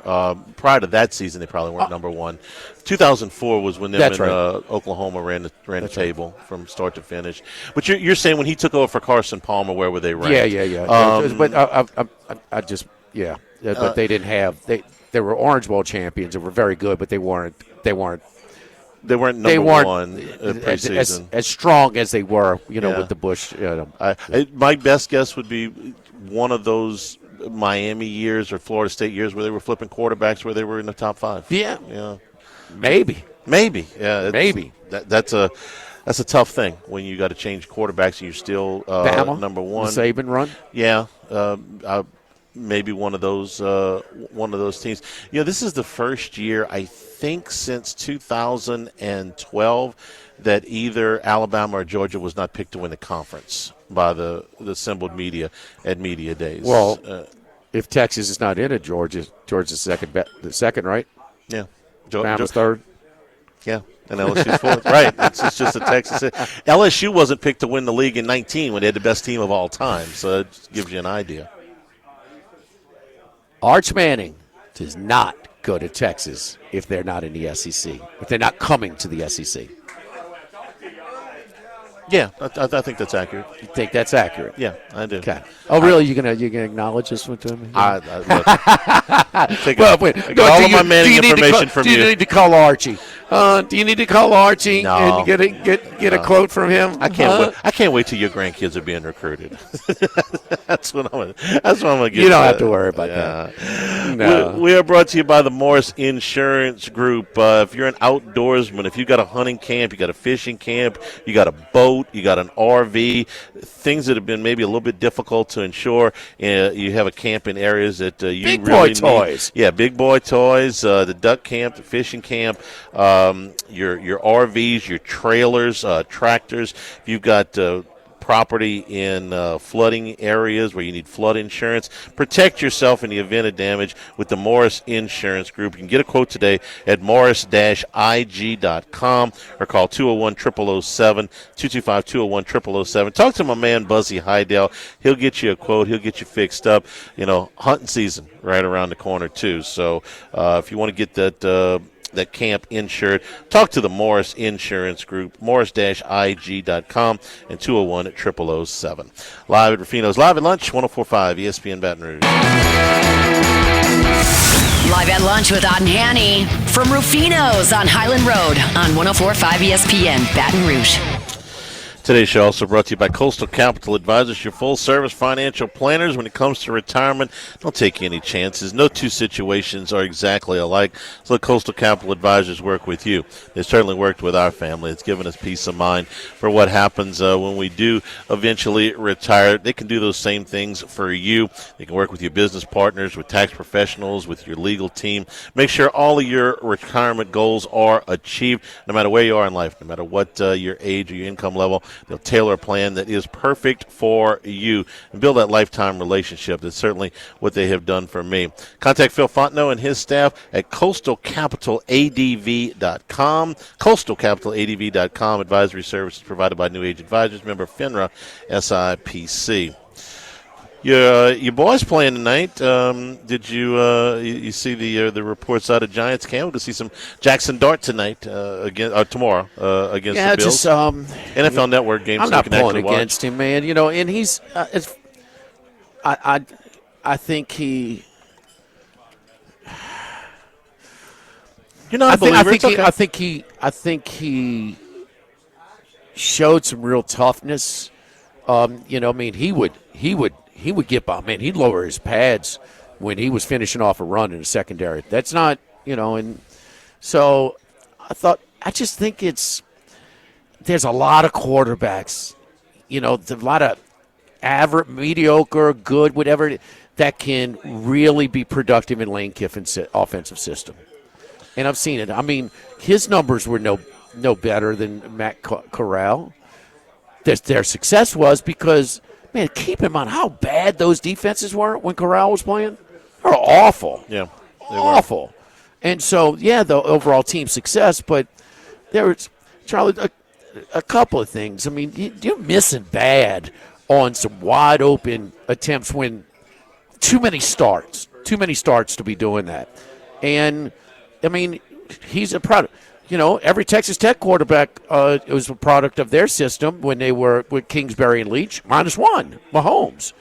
Prior to that season, they probably weren't number one. 2004 was when Oklahoma ran the table from start to finish. But you're saying when he took over for Carson Palmer, where were they ranked? Yeah. But but they didn't have they were Orange Bowl champions and were very good, but they weren't number one preseason. As strong as they were, with the Bush. My best guess would be one of those Miami years or Florida State years where they were flipping quarterbacks where they were in the top 5. Yeah. Maybe. Yeah. Maybe. That's a tough thing when you got to change quarterbacks and you're still number one. The Saban run. Yeah. Maybe one of those teams. This is the first year I think since 2012 that either Alabama or Georgia was not picked to win the conference by the assembled media at media days. Well, if Texas is not in it, Georgia's the second, right? Yeah, Alabama's third. Yeah, and LSU's fourth. Right, it's just a Texas. LSU wasn't picked to win the league in 19 when they had the best team of all time, so it just gives you an idea. Arch Manning does not go to Texas if they're not in the SEC, if they're not coming to the SEC. Yeah, I think that's accurate. You think that's accurate? Yeah, I do. Okay. Oh, really? You're gonna acknowledge this one to me? I take all of my Manning information from you. Do you need to call Archie? Do you need to call Archie and get a quote from him? I can't wait. I can't wait till your grandkids are being recruited. That's what I'm gonna get. You don't have to worry about that. No. We are brought to you by the Morris Insurance Group. If you're an outdoorsman, if you've got a hunting camp, you got a fishing camp, you got a boat, you got an RV, things that have been maybe a little bit difficult to insure. You have a camp in areas that you big really boy toys. Yeah, big boy toys. The duck camp, the fishing camp, your RVs, your trailers, tractors. If you've got property in flooding areas where you need flood insurance, protect yourself in the event of damage with the Morris Insurance Group. You can get a quote today at morris-ig.com or call 201-0007, 225-201-0007. Talk to my man Buzzy Hydell. He'll get you a quote. He'll get you fixed up. Hunting season right around the corner too. So if you want to get that camp insured, talk to the Morris Insurance Group, morris-ig.com and 201-0007. Live at Rufino's Live at Lunch, 104.5 ESPN Baton Rouge. Live at Lunch with Ott and Hanny from Rufino's on Highland Road on 104.5 ESPN Baton Rouge. Today's show also brought to you by Coastal Capital Advisors, your full-service financial planners. When it comes to retirement, don't take any chances. No two situations are exactly alike, so let Coastal Capital Advisors work with you. They certainly worked with our family. It's given us peace of mind for what happens when we do eventually retire. They can do those same things for you. They can work with your business partners, with tax professionals, with your legal team. Make sure all of your retirement goals are achieved, no matter where you are in life, no matter what your age or your income level. They'll tailor a plan that is perfect for you and build that lifetime relationship. That's certainly what they have done for me. Contact Phil Fontenot and his staff at coastalcapitaladv.com. Coastalcapitaladv.com. Advisory services provided by New Age Advisors, member FINRA SIPC. Your boys playing tonight. Did you see the reports out of Giants camp? We're going to see some Jackson Dart tonight tomorrow against the Bills. Just NFL Network game. I'm so not you can pulling actually against him, man. And he's. I think he. You're not a believer. I think he showed some real toughness. He would get by. Man, he'd lower his pads when he was finishing off a run in the secondary. That's not, and so I just think there's a lot of quarterbacks, a lot of average, mediocre, good, whatever, that can really be productive in Lane Kiffin's offensive system. And I've seen it. I mean, his numbers were no better than Matt Corral. Their success was because, man, keep in mind how bad those defenses were when Corral was playing. They are awful. Yeah, awful. And so, yeah, the overall team success, but there was, Charlie, a couple of things. I mean, you're missing bad on some wide open attempts when too many starts to be doing that. And, I mean, he's a product. You know, every Texas Tech quarterback was a product of their system when they were with Kingsbury and Leach, -1, Mahomes.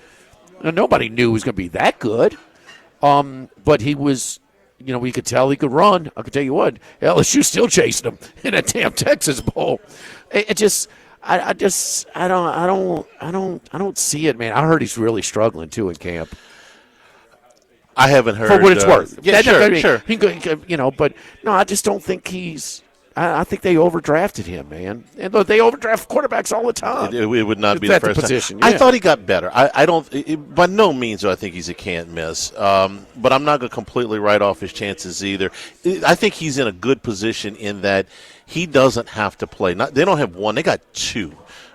And nobody knew he was going to be that good. But he was, you know, we could tell he could run. I could tell you what, LSU still chasing him in that damn Texas Bowl. I don't see it, man. I heard he's really struggling too in camp. I haven't heard. For what it's worth. Yeah, sure. You know, but no, I just don't think he's. I think they overdrafted him, man. And look, they overdraft quarterbacks all the time. It would not be the first position. time. Yeah. I thought he got better. I don't. By no means do I think he's a can't miss. But I'm not going to completely write off his chances either. I think he's in a good position in that he doesn't have to play. They don't have one. They got two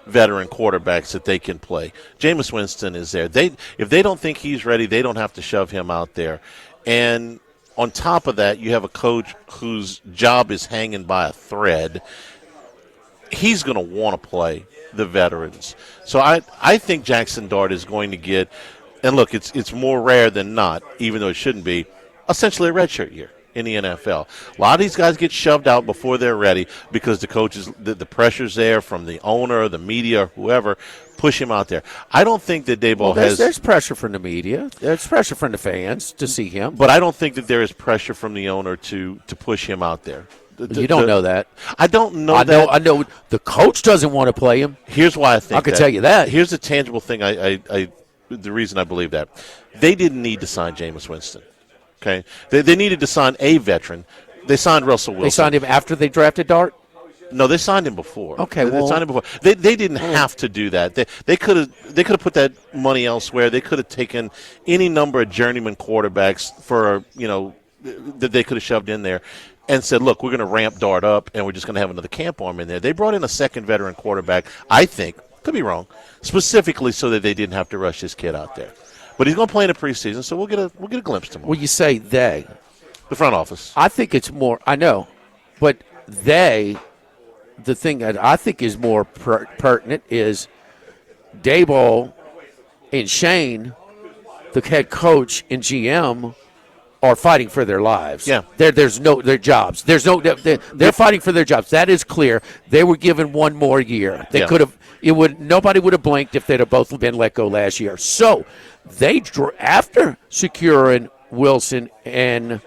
veteran quarterbacks that they can play. Jameis Winston is there. If they don't think he's ready, they don't have to shove him out there. And on top of that, you have a coach whose job is hanging by a thread. He's going to want to play the veterans. So I think Jackson Dart is going to get, and look, it's more rare than not, even though it shouldn't be, essentially a redshirt year in the NFL. A lot of these guys get shoved out before they're ready because the coaches, the pressure's there from the owner, the media, whoever, push him out there. I don't think that Daboll has. There's pressure from the media. There's pressure from the fans to see him. But I don't think that there is pressure from the owner to push him out there. You don't know that. I don't know that. I know the coach doesn't want to play him. Here's why I think I can tell you that. Here's the tangible thing. The reason I believe that. They didn't need to sign Jameis Winston. Okay, they needed to sign a veteran. They signed Russell Wilson. They signed him after they drafted Dart? No, they signed him before. Okay, they signed him before. They didn't have to do that. They could have put that money elsewhere. They could have taken any number of journeyman quarterbacks for that they could have shoved in there, and said, look, we're going to ramp Dart up, and we're just going to have another camp arm in there. They brought in a second veteran quarterback. I think, could be wrong, specifically so that they didn't have to rush this kid out there. But he's going to play in the preseason, so we'll get a glimpse tomorrow. Well, you say they. The front office. I think it's more – I know. But they, the thing that I think is more pertinent is Daboll and Shane, the head coach and GM, are fighting for their lives. Yeah. There's no – their jobs. They're fighting for their jobs. That is clear. They were given one more year. They could have – nobody would have blinked if they'd have both been let go last year. So – after securing Wilson and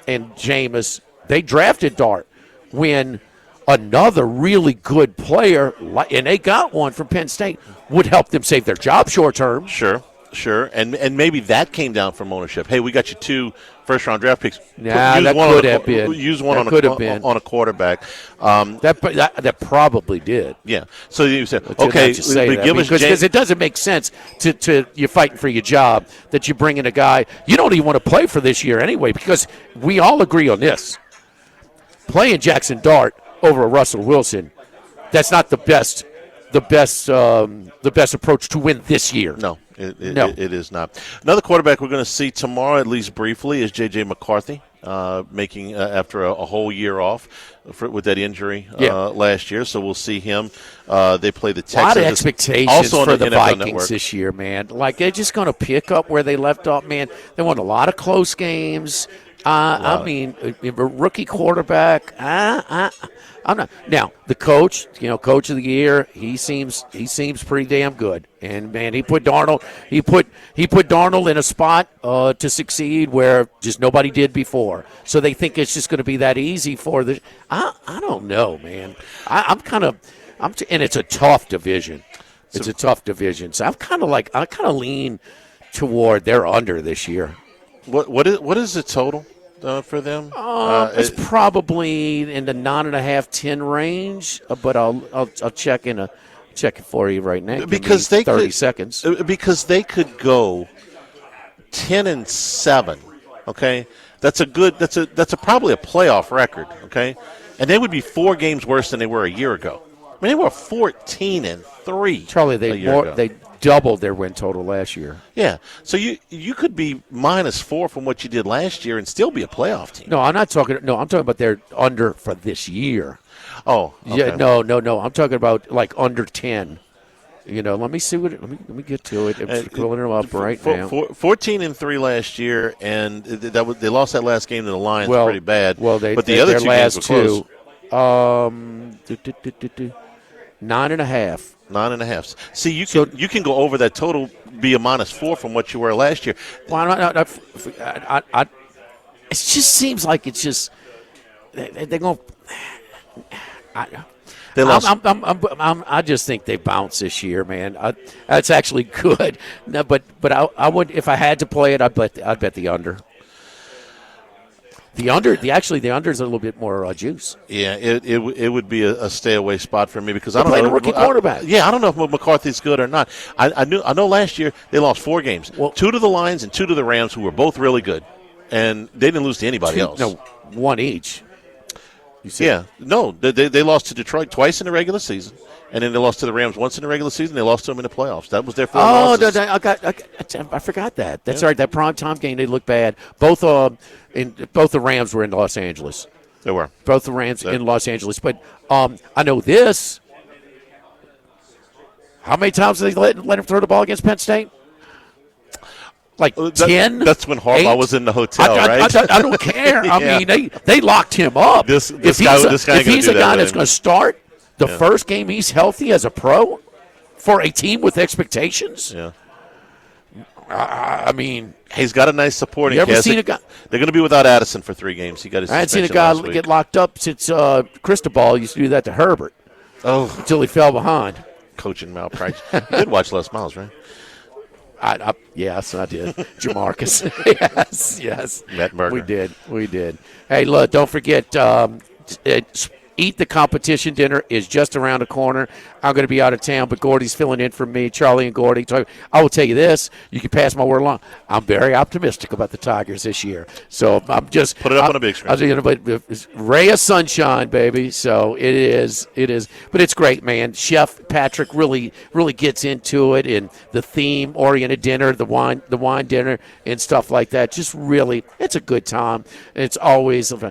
Jameis, they drafted Dart when another really good player, and they got one from Penn State, would help them save their job short term. Sure. And maybe that came down from ownership. Hey, we got you 2 first-round draft picks. Nah, that could have been. Use one on a quarterback. That probably did. Yeah. So you said, okay, because it doesn't make sense to you're fighting for your job that you bring in a guy you don't even want to play for this year anyway. Because we all agree on this: playing Jackson Dart over Russell Wilson, that's not the best approach to win this year. No. It is not. Another quarterback we're going to see tomorrow, at least briefly, is J.J. McCarthy, making after a whole year off with that injury last year. So we'll see him. They play the Texans. A lot of expectations also for the NFL Vikings Network this year, man. Like, they're just going to pick up where they left off, man. They won a lot of close games. I mean, a rookie quarterback. I'm not. Now, the coach, coach of the year, he seems pretty damn good. And man, he put Darnold in a spot to succeed where just nobody did before. So they think it's just going to be that easy for the. I don't know, man. And it's a tough division. It's a tough division. So I kind of lean toward they're under this year. What is the total for them? It's probably in the 9.5, 10 range. But I'll check it for you right now. Because they 30 seconds. Because they could go 10-7. Okay, that's probably a playoff record. Okay, and they would be 4 games worse than they were a year ago. I mean, they were 14-3. Charlie, they doubled their win total last year. Yeah. So you could be -4 from what you did last year and still be a playoff team. No, I'm not talking. No, I'm talking about their under for this year. Oh, okay. Yeah. No. I'm talking about like under 10. Let me see let me get to it. I'm pulling them up right now. 14-3 last year, and they lost that last game to the Lions pretty bad. Well, but the other two games were close. 9.5. 9.5. See, you can go over that total, be a -4 from what you were last year. Well, it just seems like it's just they're going. They lost. I just think they bounce this year, man. That's actually good. No, but I would, if I had to play it, I'd bet the under. The under is a little bit more juice. Yeah, it would be a stay away spot for me because I don't know a rookie quarterback. I don't know if McCarthy's good or not. I know last year they lost 4 games, 2 to the Lions and 2 to the Rams, who were both really good, and they didn't lose to anybody else. No, 1 each. Yeah, no, they lost to Detroit twice in the regular season, and then they lost to the Rams once in the regular season. They lost to them in the playoffs. That was their 4 losses. I forgot that. That's right. That primetime game, they looked bad. Both the Rams were in Los Angeles. They were. Both the Rams in Los Angeles. But I know this. How many times did they let him throw the ball against Penn State? Like 10? That's when Harbaugh 8? was in the hotel, right? I don't care. I mean, they locked him up. This guy if he's a guy that's going to start the first game he's healthy as a pro for a team with expectations. Yeah. I mean, he's got a nice supporting cast. Seen a guy? They're going to be without Addison for 3 games. He got his I hadn't seen a guy get locked up since Cristobal used to do that to Herbert. Oh, until he fell behind. Coaching malpractice. You did watch Les Miles, right? Yes, I did. Jamarcus. yes. Matt Berger. We did. Hey, look, don't forget, Eat the Competition dinner is just around the corner. I'm going to be out of town, but Gordy's filling in for me, Charlie and Gordy. I will tell you this. You can pass my word along. I'm very optimistic about the Tigers this year. So I'm just – put it up on a big screen. But it's ray of sunshine, baby. So it is. But it's great, man. Chef Patrick really gets into it, and the theme-oriented dinner, the wine dinner and stuff like that. Just really – it's a good time. It's always –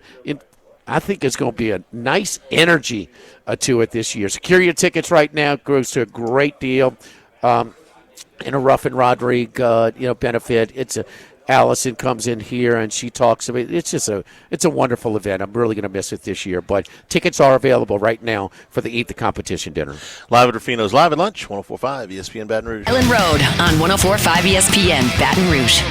I think it's going to be a nice energy to it this year. Secure your tickets right now. It goes to a great deal. In a Ruffin Rodrigue, benefit. Allison comes in here and she talks about it. It's a wonderful event. I'm really going to miss it this year. But tickets are available right now for the Eat the Competition dinner. Live at Rufino's Live at Lunch, 104.5 ESPN Baton Rouge. Island Road on 104.5 ESPN Baton Rouge.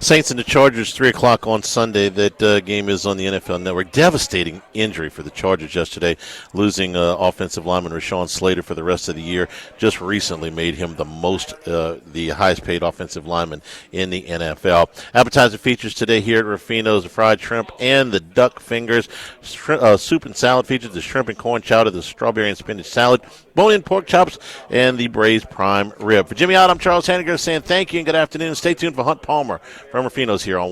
Saints and the Chargers, 3 o'clock on Sunday. That game is on the NFL Network. Devastating injury for the Chargers yesterday, losing offensive lineman Rashawn Slater for the rest of the year. Just recently made him the highest paid offensive lineman in the NFL. Appetizer features today here at Rufino's, the fried shrimp and the duck fingers. Soup and salad features the shrimp and corn chowder, the strawberry and spinach salad, bone-in pork chops, and the braised prime rib. For Jimmy Ott, I'm Charles Hanniger saying thank you and good afternoon. Stay tuned for Hunt Palmer from Rufino's here on